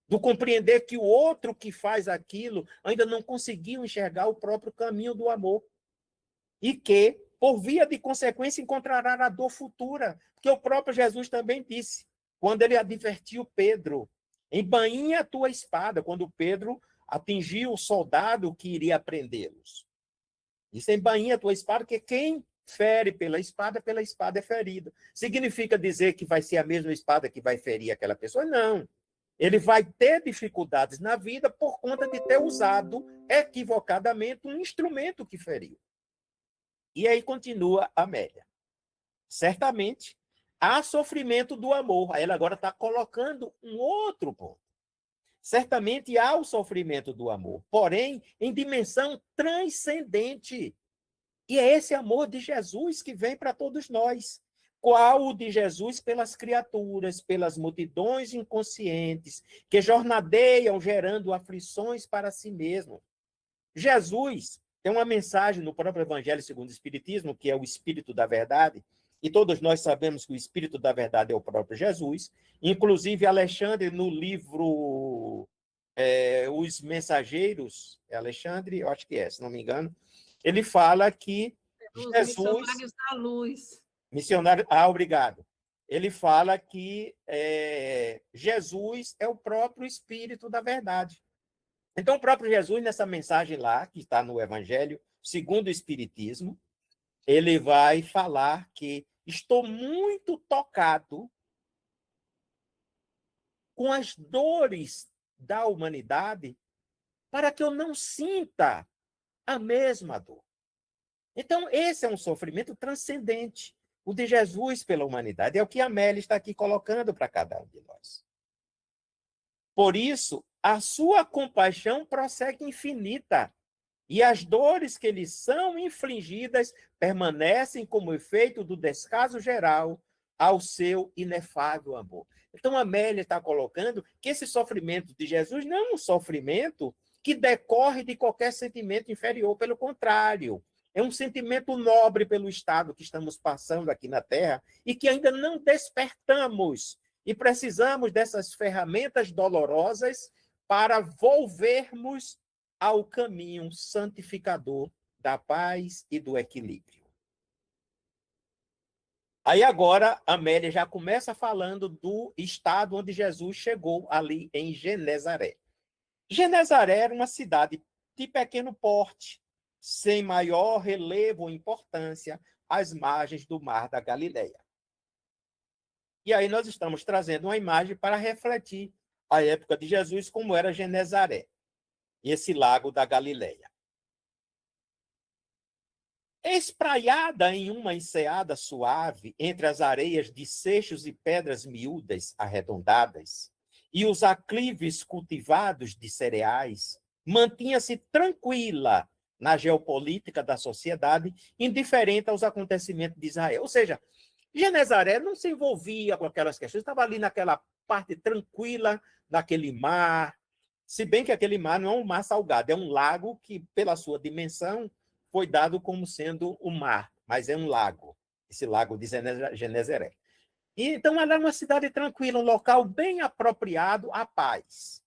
do compreender que o outro que faz aquilo ainda não conseguiu enxergar o próprio caminho do amor. E que, por via de consequência, encontrará a dor futura. Porque o próprio Jesus também disse, quando ele advertiu Pedro, embainha a tua espada, quando Pedro atingiu o soldado que iria prendê-los. Isso embainha a tua espada, porque quem fere pela espada é ferido. Significa dizer que vai ser a mesma espada que vai ferir aquela pessoa? Não. Ele vai ter dificuldades na vida por conta de ter usado equivocadamente um instrumento que feriu. E aí continua Amélia. Certamente, há sofrimento do amor. Aí ela agora está colocando um outro ponto. Certamente há o sofrimento do amor, porém, em dimensão transcendente. E é esse amor de Jesus que vem para todos nós. Qual o de Jesus pelas criaturas, pelas multidões inconscientes, que jornadeiam gerando aflições para si mesmo. Jesus tem uma mensagem no próprio Evangelho segundo o Espiritismo, que é o Espírito da Verdade, e todos nós sabemos que o Espírito da Verdade é o próprio Jesus. Inclusive, Alexandre, no livro Os Mensageiros, é Alexandre, eu acho que é, se não me engano, ele fala que Jesus... Missionários da Luz. Missionário... obrigado. Ele fala que Jesus é o próprio Espírito da Verdade. Então, o próprio Jesus, nessa mensagem lá, que está no Evangelho, segundo o Espiritismo, ele vai falar que estou muito tocado com as dores da humanidade para que eu não sinta a mesma dor. Então, esse é um sofrimento transcendente, o de Jesus pela humanidade. É o que a Amélia está aqui colocando para cada um de nós. Por isso, a sua compaixão prossegue infinita, e as dores que lhes são infligidas permanecem como efeito do descaso geral ao seu inefável amor. Então, a Amélia está colocando que esse sofrimento de Jesus não é um sofrimento que decorre de qualquer sentimento inferior, pelo contrário, é um sentimento nobre pelo estado que estamos passando aqui na Terra e que ainda não despertamos. E precisamos dessas ferramentas dolorosas para volvermos ao caminho santificador da paz e do equilíbrio. Aí agora, Amélia já começa falando do estado onde Jesus chegou, ali em Genezaré. Genezaré era uma cidade de pequeno porte, sem maior relevo ou importância, às margens do mar da Galileia. E aí nós estamos trazendo uma imagem para refletir a época de Jesus, como era Genezaré, esse lago da Galileia. Espraiada em uma enseada suave, entre as areias de seixos e pedras miúdas arredondadas, e os aclives cultivados de cereais, mantinha-se tranquila na geopolítica da sociedade, indiferente aos acontecimentos de Israel. Ou seja, Genezaré não se envolvia com aquelas questões, estava ali naquela parte tranquila, naquele mar, se bem que aquele mar não é um mar salgado, é um lago que, pela sua dimensão, foi dado como sendo o mar, mas é um lago, esse lago de Genezaré. E, então, ela é uma cidade tranquila, um local bem apropriado à paz.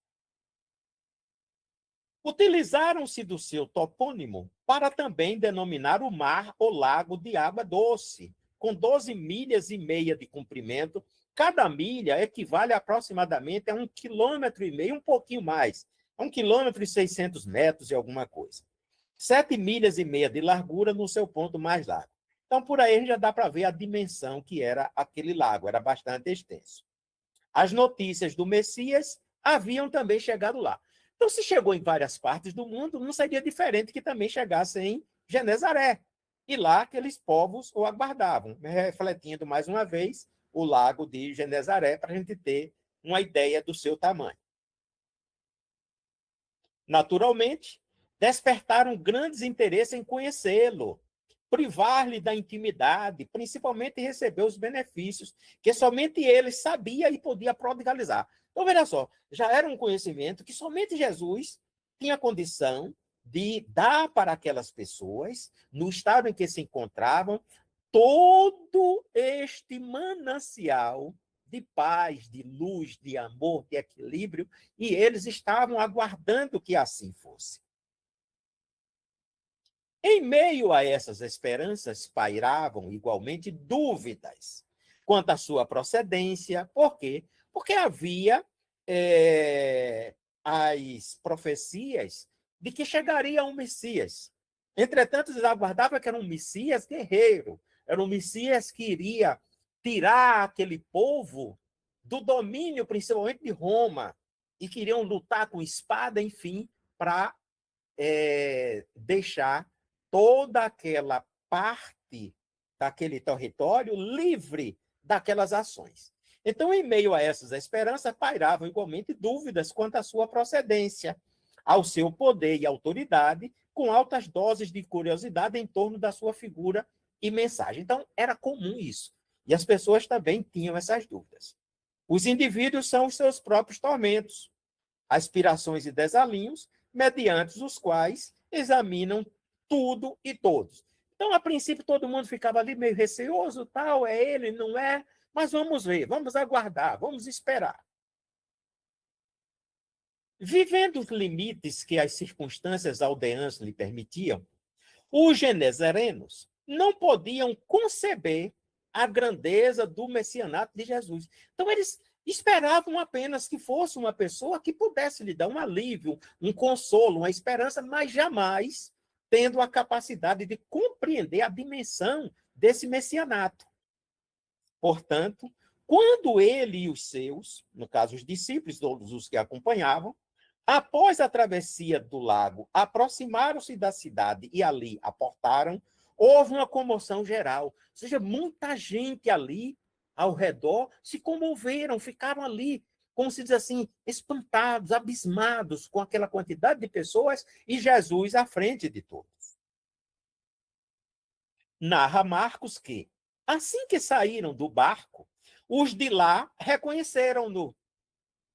Utilizaram-se do seu topônimo para também denominar o mar ou lago de água doce, com 12 milhas e meia de comprimento. Cada milha equivale aproximadamente a 1,5 km, um pouquinho mais, a 1,6 km e alguma coisa. 7 milhas e meia de largura no seu ponto mais largo. Então, por aí já dá para ver a dimensão que era aquele lago, era bastante extenso. As notícias do Messias haviam também chegado lá. Então, se chegou em várias partes do mundo, não seria diferente que também chegasse em Genezaré. E lá aqueles povos o aguardavam, refletindo mais uma vez o lago de Genezaré, para a gente ter uma ideia do seu tamanho. Naturalmente, despertaram grandes interesses em conhecê-lo, privar-lhe da intimidade, principalmente receber os benefícios que somente ele sabia e podia prodigalizar. Então, veja só, já era um conhecimento que somente Jesus tinha condição de dar para aquelas pessoas, no estado em que se encontravam, todo este manancial de paz, de luz, de amor, de equilíbrio, e eles estavam aguardando que assim fosse. Em meio a essas esperanças, pairavam igualmente dúvidas quanto à sua procedência. Por quê? Porque havia as profecias de que chegaria um Messias. Entretanto, eles aguardavam que era um Messias guerreiro, era um Messias que iria tirar aquele povo do domínio, principalmente de Roma, e queriam lutar com espada, enfim, para deixar toda aquela parte daquele território livre daquelas ações. Então, em meio a essas esperanças, pairavam igualmente dúvidas quanto à sua procedência, ao seu poder e autoridade, com altas doses de curiosidade em torno da sua figura e mensagem. Então, era comum isso. E as pessoas também tinham essas dúvidas. Os indivíduos são os seus próprios tormentos, aspirações e desalinhos, mediante os quais examinam tudo e todos. Então, a princípio, todo mundo ficava ali meio receoso, tal, é ele, não é? Mas vamos ver, vamos aguardar, vamos esperar. Vivendo os limites que as circunstâncias aldeãs lhe permitiam, os genezarenos não podiam conceber a grandeza do messianato de Jesus. Então, eles esperavam apenas que fosse uma pessoa que pudesse lhe dar um alívio, um consolo, uma esperança, mas jamais tendo a capacidade de compreender a dimensão desse messianato. Portanto, quando ele e os seus, no caso os discípulos, todos os que acompanhavam, após a travessia do lago, aproximaram-se da cidade e ali aportaram, houve uma comoção geral. Ou seja, muita gente ali ao redor se comoveram, ficaram ali, como se diz assim, espantados, abismados com aquela quantidade de pessoas e Jesus à frente de todos. Narra Marcos que, assim que saíram do barco, os de lá reconheceram-no. Ou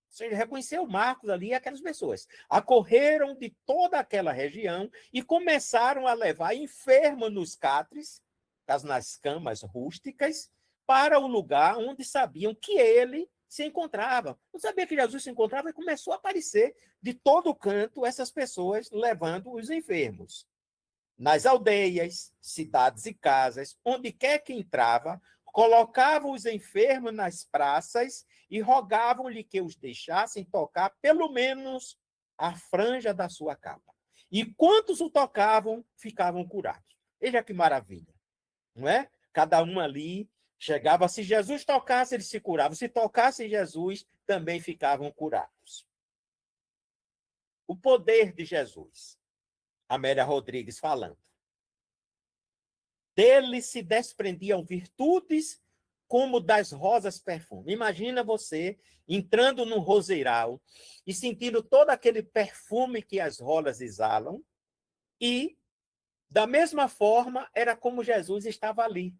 seja, reconheceu Marcos ali e aquelas pessoas. Acorreram de toda aquela região e começaram a levar enfermos nos catres, nas camas rústicas, para o lugar onde sabiam que ele se encontrava. Não sabia que Jesus se encontrava e começou a aparecer de todo canto essas pessoas levando os enfermos. Nas aldeias, cidades e casas, onde quer que entrava, colocavam os enfermos nas praças e rogavam-lhe que os deixassem tocar pelo menos a franja da sua capa. E quantos o tocavam, ficavam curados. Veja que maravilha, não é? Cada um ali chegava, se Jesus tocasse, eles se curavam. Se tocasse Jesus, também ficavam curados. O poder de Jesus. Amélia Rodrigues falando. Dele se desprendiam virtudes como das rosas perfume. Imagina você entrando num roseiral e sentindo todo aquele perfume que as rosas exalam e, da mesma forma, era como Jesus estava ali.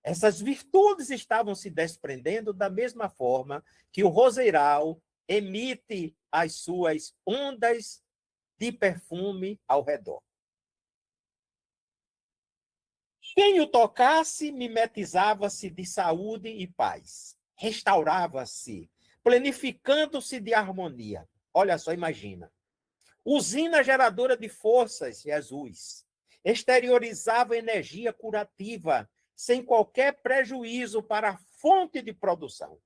Essas virtudes estavam se desprendendo da mesma forma que o roseiral emite as suas ondas de perfume ao redor. Quem o tocasse mimetizava-se de saúde e paz, restaurava-se, planificando-se de harmonia. Olha só, imagina. Usina geradora de forças, Jesus. Exteriorizava energia curativa, sem qualquer prejuízo para a fonte de produção.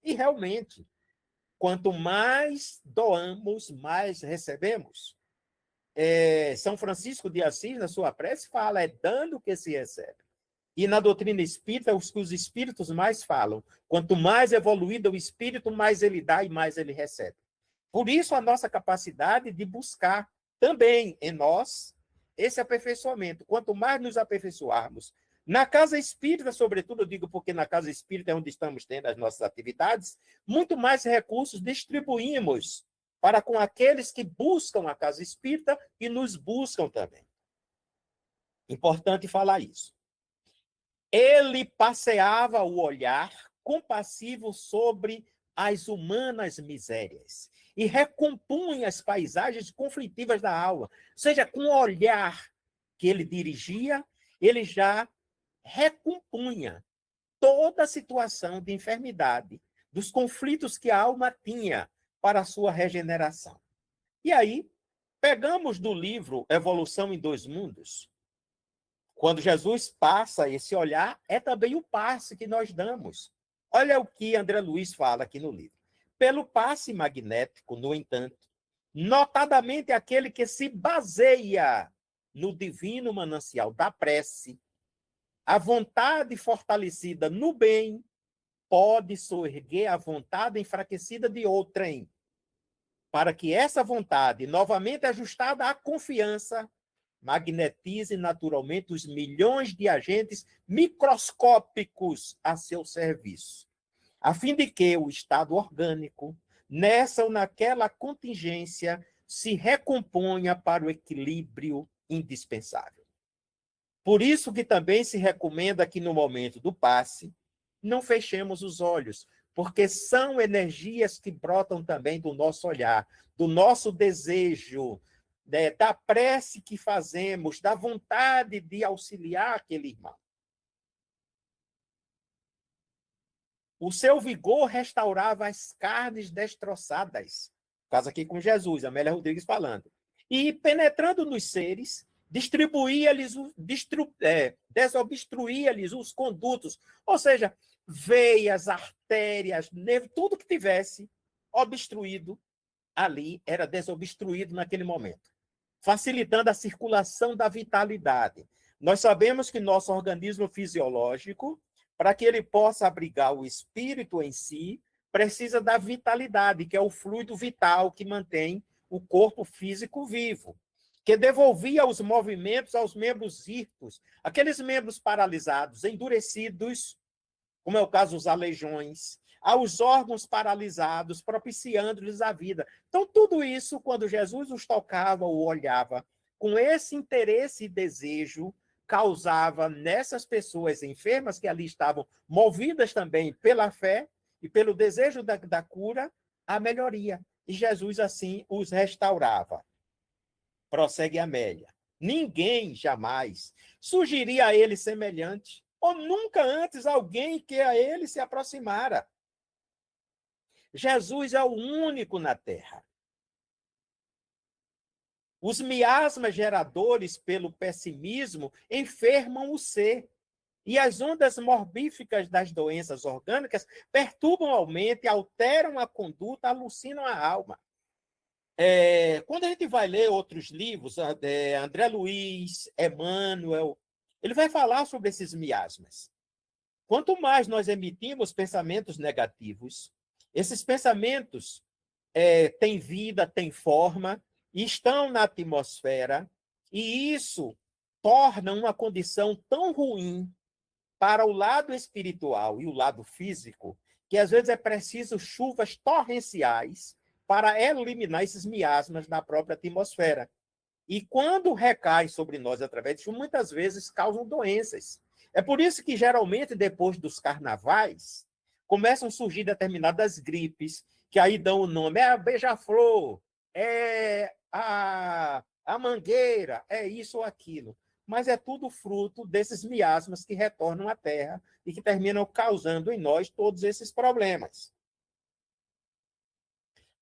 E realmente, quanto mais doamos, mais recebemos. São Francisco de Assis, na sua prece, fala, é dando que se recebe. E na doutrina espírita, os que os espíritos mais falam, quanto mais evoluído o espírito, mais ele dá e mais ele recebe. Por isso, a nossa capacidade de buscar também em nós esse aperfeiçoamento. Quanto mais nos aperfeiçoarmos, na casa espírita, sobretudo, eu digo porque na casa espírita é onde estamos tendo as nossas atividades, muito mais recursos distribuímos para com aqueles que buscam a casa espírita e nos buscam também. Importante falar isso. Ele passeava o olhar compassivo sobre as humanas misérias e recompunha as paisagens conflitivas da alma. Ou seja, com o olhar que ele dirigia, ele já recompunha toda a situação de enfermidade, dos conflitos que a alma tinha para a sua regeneração. E aí, pegamos do livro Evolução em Dois Mundos, quando Jesus passa esse olhar, é também o passe que nós damos. Olha o que André Luiz fala aqui no livro. Pelo passe magnético, no entanto, notadamente aquele que se baseia no divino manancial da prece, a vontade fortalecida no bem pode soerguer a vontade enfraquecida de outrem, para que essa vontade, novamente ajustada à confiança, magnetize naturalmente os milhões de agentes microscópicos a seu serviço, a fim de que o estado orgânico, nessa ou naquela contingência, se recomponha para o equilíbrio indispensável. Por isso que também se recomenda que no momento do passe, não fechemos os olhos, porque são energias que brotam também do nosso olhar, do nosso desejo, da prece que fazemos, da vontade de auxiliar aquele irmão. O seu vigor restaurava as carnes destroçadas. Caso aqui com Jesus, Amélia Rodrigues falando. E, penetrando nos seres, desobstruía-lhes os condutos, ou seja, veias, artérias, nervo, tudo que tivesse obstruído ali era desobstruído naquele momento, facilitando a circulação da vitalidade. Nós sabemos que nosso organismo fisiológico, para que ele possa abrigar o espírito em si, precisa da vitalidade, que é o fluido vital que mantém o corpo físico vivo, que devolvia os movimentos aos membros hirtos, aqueles membros paralisados, endurecidos, como é o caso dos aleijões, aos órgãos paralisados, propiciando-lhes a vida. Então, tudo isso, quando Jesus os tocava ou olhava, com esse interesse e desejo, causava nessas pessoas enfermas que ali estavam movidas também pela fé e pelo desejo da cura, a melhoria. E Jesus, assim, os restaurava. Prossegue Amélia. Ninguém jamais surgiria a ele semelhante, ou nunca antes alguém que a ele se aproximara. Jesus é o único na Terra. Os miasmas geradores pelo pessimismo enfermam o ser. E as ondas morbíficas das doenças orgânicas perturbam a mente, alteram a conduta, alucinam a alma. Quando a gente vai ler outros livros, André Luiz, Emmanuel, ele vai falar sobre esses miasmas. Quanto mais nós emitimos pensamentos negativos, esses pensamentos têm vida, têm forma, estão na atmosfera, e isso torna uma condição tão ruim para o lado espiritual e o lado físico, que às vezes é preciso chuvas torrenciais para eliminar esses miasmas na própria atmosfera. E quando recaem sobre nós através de chuva, muitas vezes causam doenças. É por isso que, geralmente, depois dos carnavais, começam a surgir determinadas gripes, que aí dão o nome, a beija-flor, a mangueira, é isso ou aquilo. Mas é tudo fruto desses miasmas que retornam à Terra e que terminam causando em nós todos esses problemas.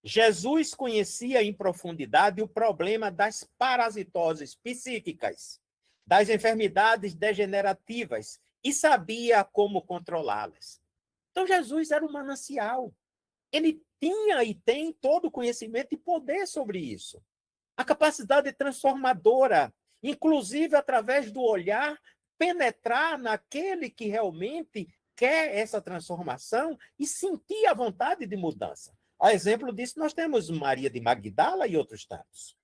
Jesus conhecia em profundidade o problema das parasitoses psíquicas, das enfermidades degenerativas, e sabia como controlá-las. Então, Jesus era um manancial. Ele tinha e tem todo o conhecimento e poder sobre isso. A capacidade transformadora, inclusive através do olhar, penetrar naquele que realmente quer essa transformação e sentir a vontade de mudança. A exemplo disso, nós temos Maria de Magdala e outros tantos.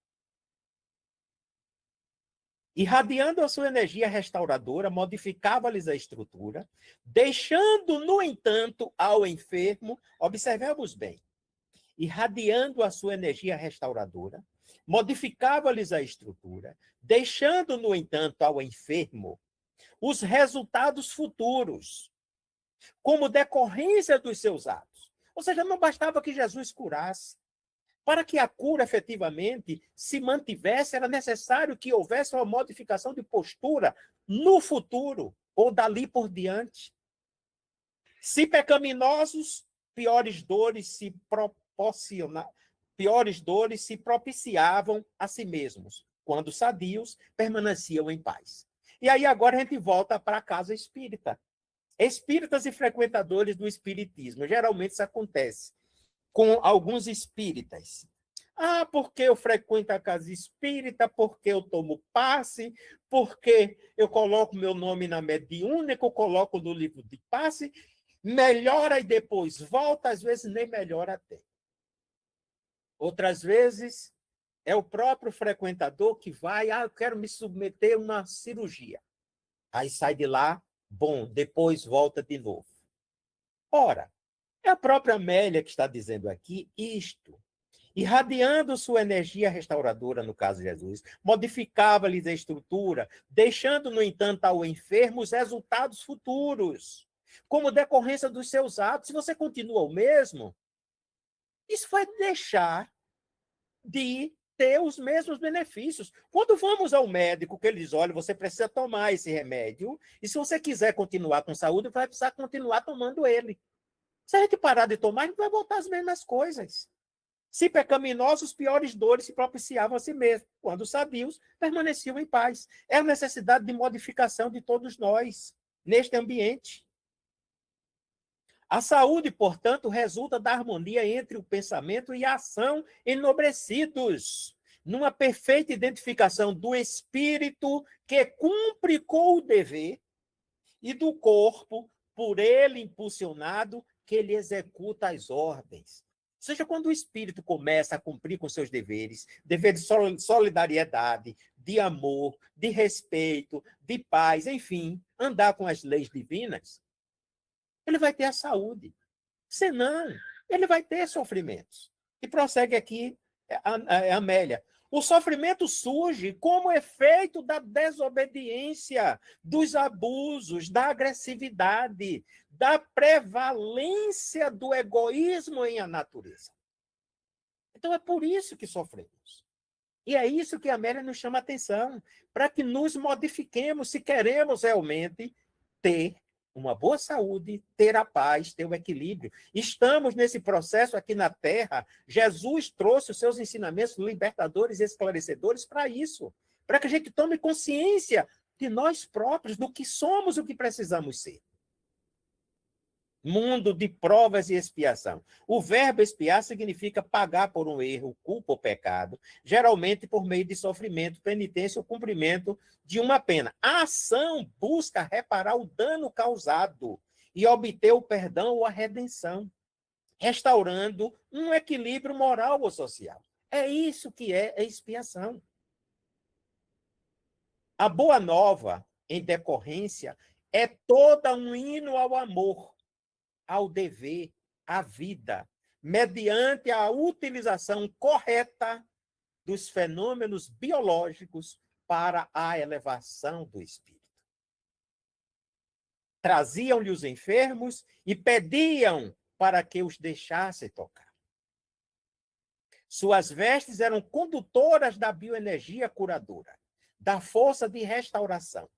Irradiando a sua energia restauradora, modificava-lhes a estrutura, deixando, no entanto, ao enfermo, observemos bem, irradiando a sua energia restauradora, modificava-lhes a estrutura, deixando, no entanto, ao enfermo os resultados futuros, como decorrência dos seus atos. Ou seja, não bastava que Jesus curasse. Para que a cura efetivamente se mantivesse, era necessário que houvesse uma modificação de postura no futuro, ou dali por diante. Se pecaminosos, piores dores se propiciavam a si mesmos. Quando sadios, permaneciam em paz. E aí agora a gente volta para a casa espírita. Espíritas e frequentadores do espiritismo. Geralmente isso acontece com alguns espíritas. Porque eu frequento a casa espírita, porque eu tomo passe, porque eu coloco meu nome na mediúnica, eu coloco no livro de passe, melhora e depois volta, às vezes nem melhora até. Outras vezes é o próprio frequentador que vai, eu quero me submeter a uma cirurgia. Aí sai de lá, bom, depois volta de novo. Ora, é a própria Amélia que está dizendo aqui isto. Irradiando sua energia restauradora, no caso de Jesus, modificava-lhes a estrutura, deixando, no entanto, ao enfermo os resultados futuros, como decorrência dos seus atos. Se você continua o mesmo, isso vai deixar de ter os mesmos benefícios. Quando vamos ao médico, que eles olham, você precisa tomar esse remédio, e se você quiser continuar com saúde, vai precisar continuar tomando ele. Se a gente parar de tomar, a gente vai voltar às mesmas coisas. Se pecaminosos, piores dores se propiciavam a si mesmos. Quando sabios, permaneciam em paz. É a necessidade de modificação de todos nós neste ambiente. A saúde, portanto, resulta da harmonia entre o pensamento e a ação enobrecidos, numa perfeita identificação do espírito que cumpre com o dever e do corpo, por ele impulsionado, que ele executa as ordens. Ou seja, quando o espírito começa a cumprir com seus deveres, dever de solidariedade, de amor, de respeito, de paz, enfim, andar com as leis divinas, ele vai ter a saúde. Senão, ele vai ter sofrimentos. E prossegue aqui a Amélia. O sofrimento surge como efeito da desobediência, dos abusos, da agressividade, da prevalência do egoísmo em a natureza. Então, é por isso que sofremos. E é isso que a Amélia nos chama a atenção, para que nos modifiquemos se queremos realmente ter uma boa saúde, ter a paz, ter o equilíbrio. Estamos nesse processo aqui na Terra. Jesus trouxe os seus ensinamentos libertadores e esclarecedores para isso, para que a gente tome consciência de nós próprios, do que somos, o que precisamos ser. Mundo de provas e expiação. O verbo expiar significa pagar por um erro, culpa ou pecado, geralmente por meio de sofrimento, penitência ou cumprimento de uma pena. A ação busca reparar o dano causado e obter o perdão ou a redenção, restaurando um equilíbrio moral ou social. É isso que é a expiação. A boa nova, em decorrência, é toda um hino ao amor, ao dever, à vida, mediante a utilização correta dos fenômenos biológicos para a elevação do espírito. Traziam-lhe os enfermos e pediam para que os deixasse tocar. Suas vestes eram condutoras da bioenergia curadora, da força de restauração,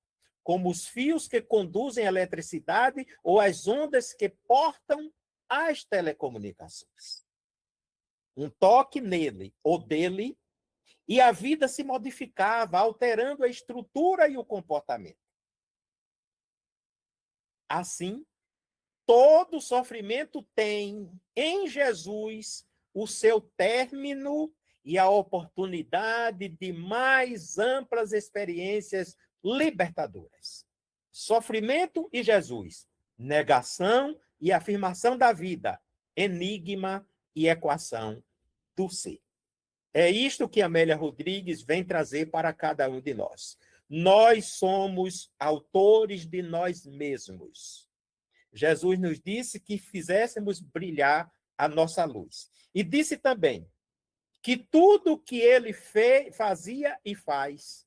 como os fios que conduzem a eletricidade ou as ondas que portam as telecomunicações. Um toque nele ou dele, e a vida se modificava, alterando a estrutura e o comportamento. Assim, todo sofrimento tem em Jesus o seu término e a oportunidade de mais amplas experiências libertadoras. Sofrimento e Jesus, negação e afirmação da vida, enigma e equação do ser. É isto que Amélia Rodrigues vem trazer para cada um de nós. Nós somos autores de nós mesmos. Jesus nos disse que fizéssemos brilhar a nossa luz. E disse também que tudo que ele fazia e faz,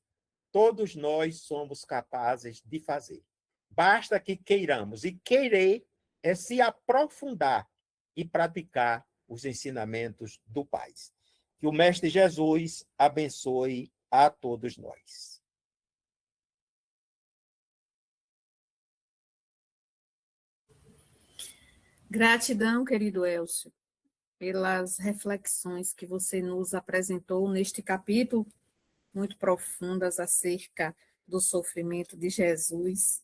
todos nós somos capazes de fazer. Basta que queiramos. E querer é se aprofundar e praticar os ensinamentos do Pai. Que o Mestre Jesus abençoe a todos nós. Gratidão, querido Elcio, pelas reflexões que você nos apresentou neste capítulo, muito profundas acerca do sofrimento de Jesus,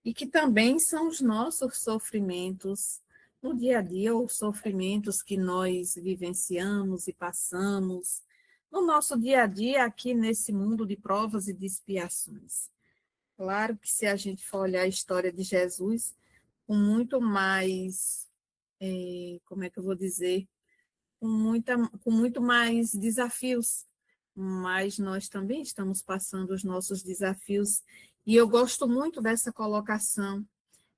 e que também são os nossos sofrimentos no dia a dia, os sofrimentos que nós vivenciamos e passamos no nosso dia a dia aqui nesse mundo de provas e de expiações. Claro que se a gente for olhar a história de Jesus, com muito mais, como é que eu vou dizer, com muito mais desafios, mas nós também estamos passando os nossos desafios, e eu gosto muito dessa colocação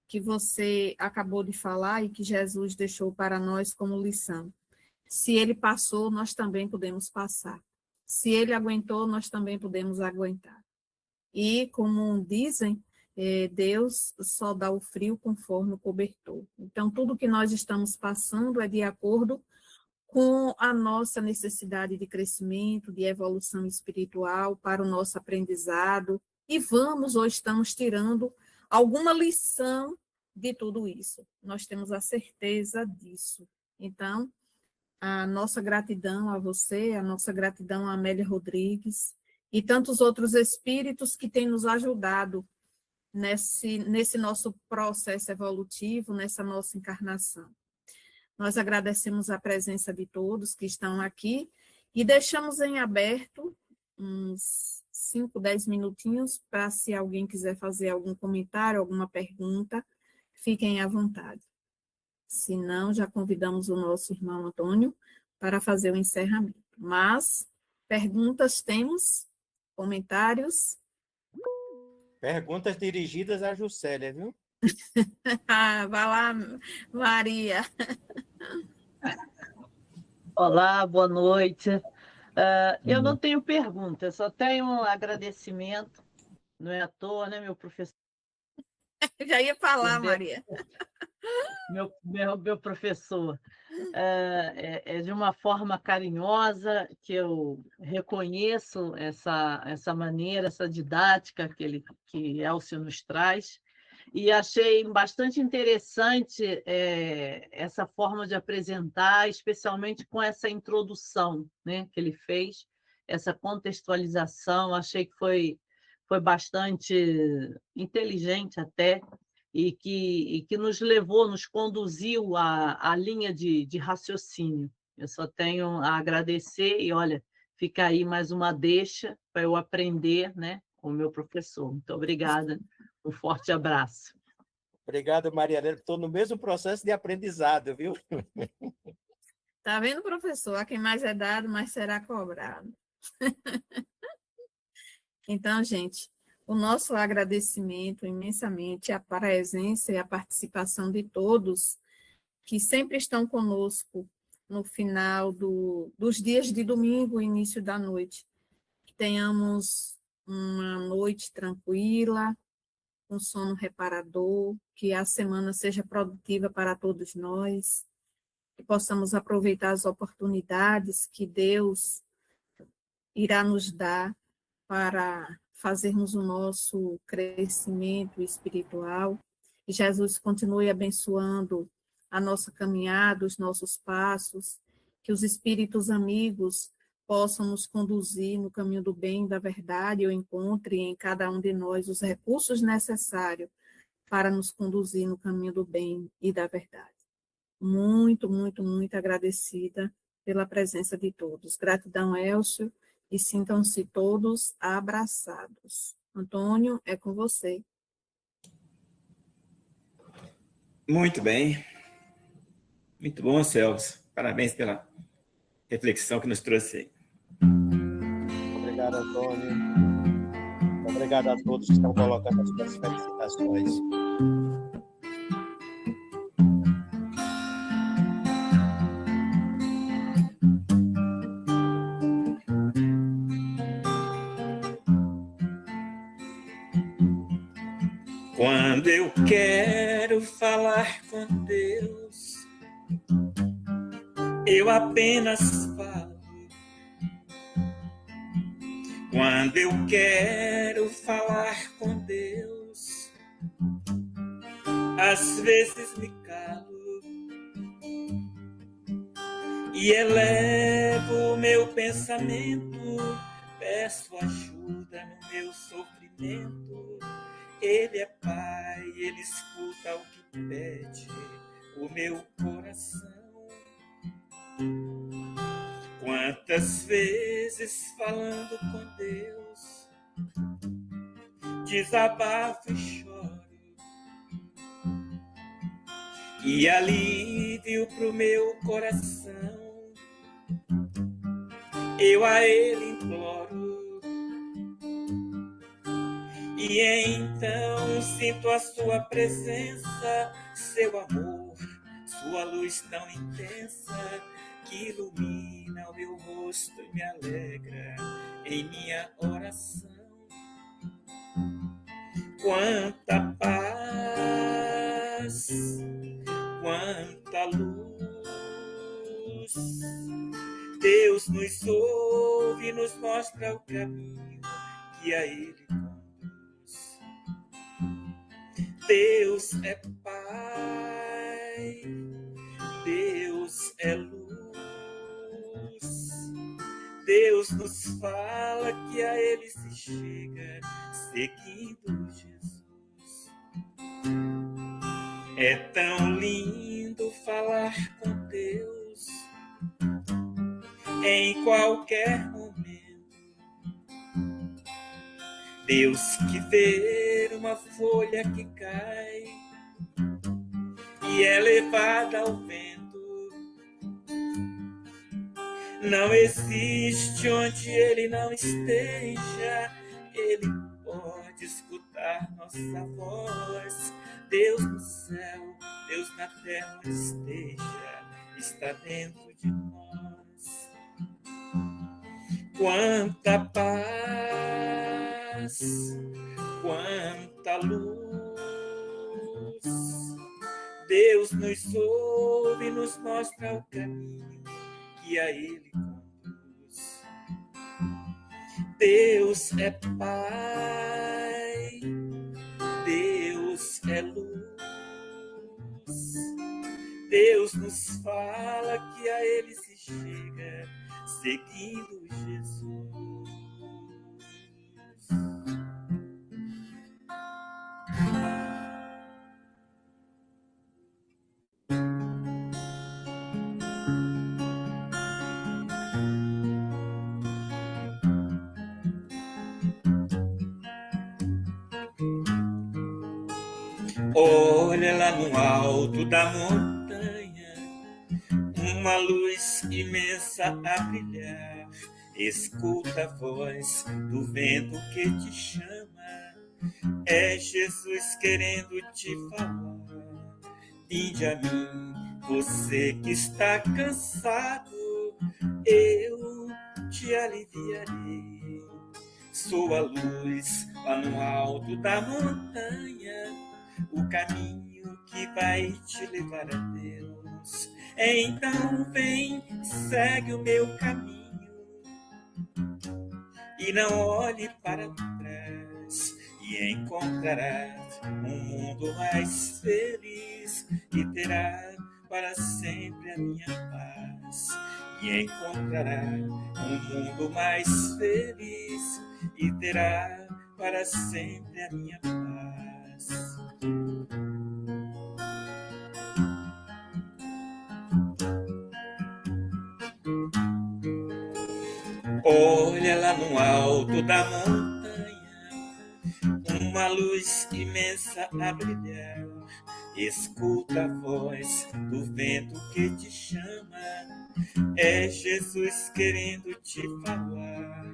que você acabou de falar e que Jesus deixou para nós como lição. Se ele passou, nós também podemos passar. Se ele aguentou, nós também podemos aguentar. E, como dizem, Deus só dá o frio conforme o cobertor. Então, tudo que nós estamos passando é de acordo com a nossa necessidade de crescimento, de evolução espiritual para o nosso aprendizado, e vamos ou estamos tirando alguma lição de tudo isso. Nós temos a certeza disso. Então, a nossa gratidão a você, a nossa gratidão a Amélia Rodrigues e tantos outros espíritos que têm nos ajudado nesse nosso processo evolutivo, nessa nossa encarnação. Nós agradecemos a presença de todos que estão aqui e deixamos em aberto uns 5, 10 minutinhos para, se alguém quiser fazer algum comentário, alguma pergunta, fiquem à vontade. Se não, já convidamos o nosso irmão Antônio para fazer o encerramento. Mas, perguntas temos? Comentários? Perguntas dirigidas a Juscelia, viu? Vai lá, Maria. Olá, boa noite. Eu não tenho pergunta, só tenho um agradecimento. Não é à toa, né, meu professor? Já ia falar, Maria. Meu professor. É de uma forma carinhosa que eu reconheço essa maneira, essa didática que Elcio nos traz. E achei bastante interessante essa forma de apresentar, especialmente com essa introdução, né, que ele fez, essa contextualização. Achei que foi foi bastante inteligente até, e que nos levou, nos conduziu à linha de raciocínio. Eu só tenho a agradecer e, olha, fica aí mais uma deixa para eu aprender, né, com o meu professor. Muito obrigada, um forte abraço. Obrigado, Maria Helena. Estou no mesmo processo de aprendizado, viu? Tá vendo, professor? A quem mais é dado, mais será cobrado. Então, gente, o nosso agradecimento imensamente à presença e à participação de todos que sempre estão conosco no final dos dias de domingo e início da noite. Que tenhamos uma noite tranquila, um sono reparador, que a semana seja produtiva para todos nós, que possamos aproveitar as oportunidades que Deus irá nos dar para fazermos o nosso crescimento espiritual. Que Jesus continue abençoando a nossa caminhada, os nossos passos, que os espíritos amigos possam nos conduzir no caminho do bem, da verdade, ou encontre em cada um de nós os recursos necessários para nos conduzir no caminho do bem e da verdade. Muito, muito, muito agradecida pela presença de todos. Gratidão, Elcio, e sintam-se todos abraçados. Antônio, é com você. Muito bem. Muito bom, Celso. Parabéns pela reflexão que nos trouxe aí. Obrigado, Antônio. Obrigado a todos que estão colocando as suas felicitações. Quando eu quero falar com Deus, eu apenas falo. Quando eu quero falar com Deus, às vezes me calo e elevo o meu pensamento, peço ajuda no meu sofrimento. Ele é Pai, Ele escuta o que pede o meu coração. Quantas vezes falando com Deus, desabafo e choro, e alívio pro meu coração, eu a Ele imploro. E então sinto a sua presença, seu amor, sua luz tão intensa, que ilumina o meu rosto e me alegra em minha oração. Quanta paz, quanta luz, Deus nos ouve e nos mostra o caminho que a Ele conduz. Deus é Pai, Deus é luz, Deus nos fala que a Ele se chega seguindo Jesus. É tão lindo falar com Deus em qualquer momento. Deus que vê uma folha que cai e é levada ao vento. Não existe onde Ele não esteja, Ele pode escutar nossa voz. Deus no céu, Deus na terra onde esteja, está dentro de nós. Quanta paz, quanta luz, Deus nos ouve e nos mostra o caminho que a Ele conduz. Deus é Pai, Deus é luz, Deus nos fala que a Ele se chega seguindo Jesus. Olha lá no alto da montanha, uma luz imensa a brilhar. Escuta a voz do vento que te chama. É Jesus querendo te falar. Vinde a mim, você que está cansado, eu te aliviarei. Sou a luz lá no alto da montanha, o caminho que vai te levar a Deus. Então vem, segue o meu caminho e não olhe para trás, e encontrarás um mundo mais feliz e terá para sempre a minha paz. E encontrará um mundo mais feliz e terá para sempre a minha paz. Olha lá no alto da montanha, uma luz imensa a brilhar. Escuta a voz do vento que te chama. É Jesus querendo te falar.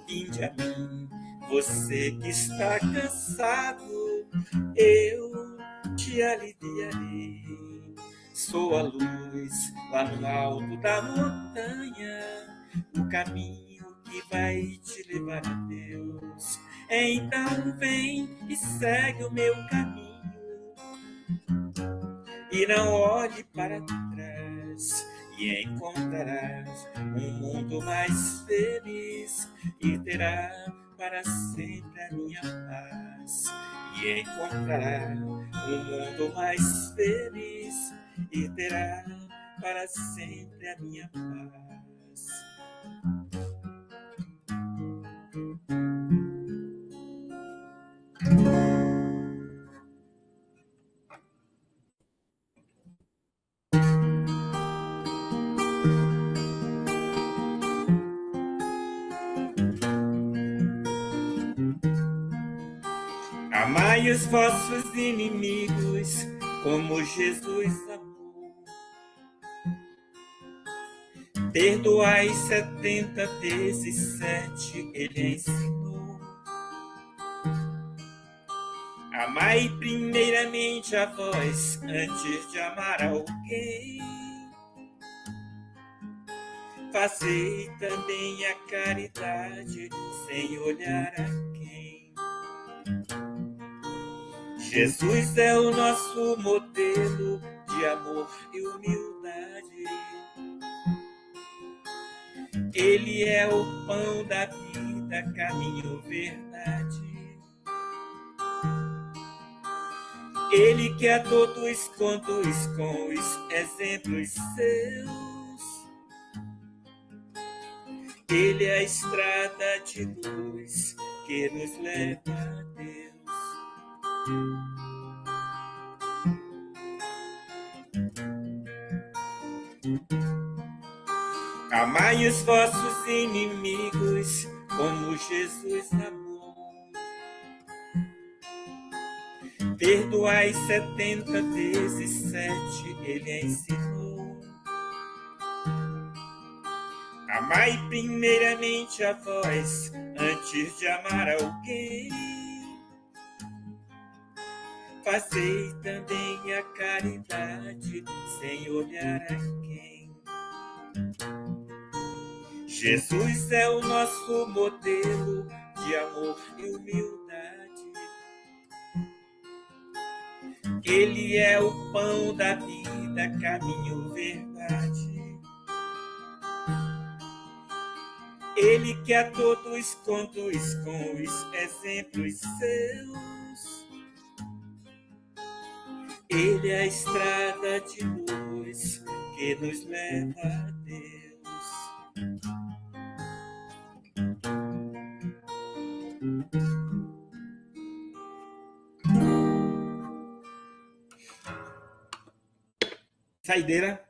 Vinde a mim, você que está cansado, eu te aliviarei. Sou a luz lá no alto da montanha, o caminho que vai te levar a Deus. Então vem e segue o meu caminho e não olhe para trás, e encontrarás um mundo mais feliz e terá para sempre a minha paz. E encontrará um mundo mais feliz e terá para sempre a minha paz. Amai os vossos inimigos como Jesus amou. Perdoai 70 vezes 7, ele ensinou. Amai primeiramente a vós antes de amar alguém. Fazei também a caridade sem olhar a quem. Jesus é o nosso modelo de amor e humildade. Ele é o pão da vida, caminho, verdade. Ele que a todos conduz com os exemplos seus. Ele é a estrada de luz que nos leva a Deus. Amai os vossos inimigos como Jesus amou. Perdoai 70 vezes 7, ele ensinou. Amai primeiramente a vós antes de amar alguém. Fazei também a caridade sem olhar a quem. Jesus é o nosso modelo de amor e humildade. Ele é o pão da vida, caminho, verdade. Ele que a todos conduz com os exemplos seus. Ele é a estrada de luz que nos leva a Deus. Saideira.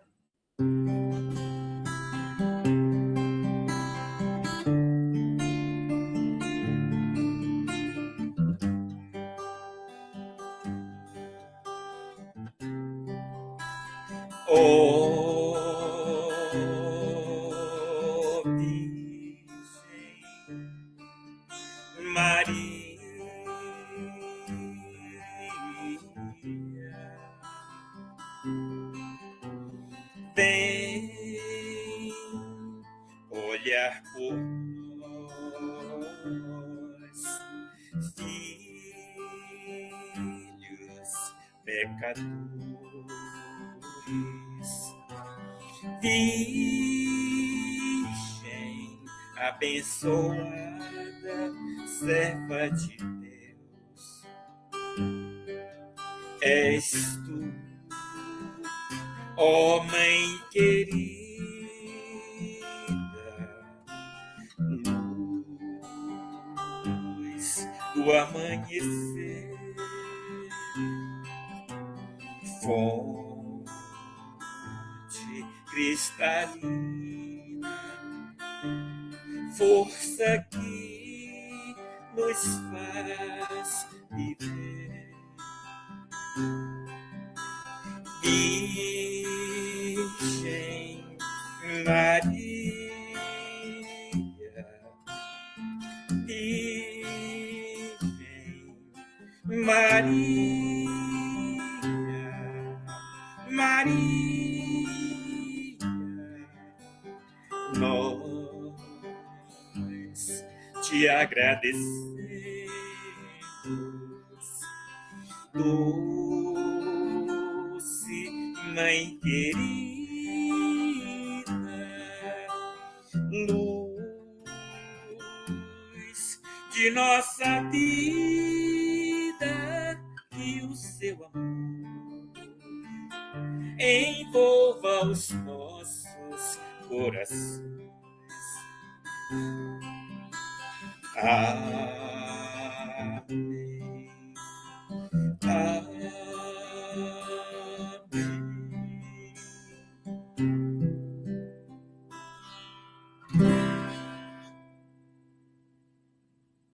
Ó Virgem Maria, vem olhar por nós, filhos pecadores. Virgem abençoada, serva de Deus, és tu, ó Mãe querida, luz do amanhecer, fonte cristalina, força que nos faz viver. Virgem Maria, Virgem Maria, Maria, nós te agradecemos, doce Mãe querida, luz de nossa vida, que o seu amor envolva os nossos corações. Ave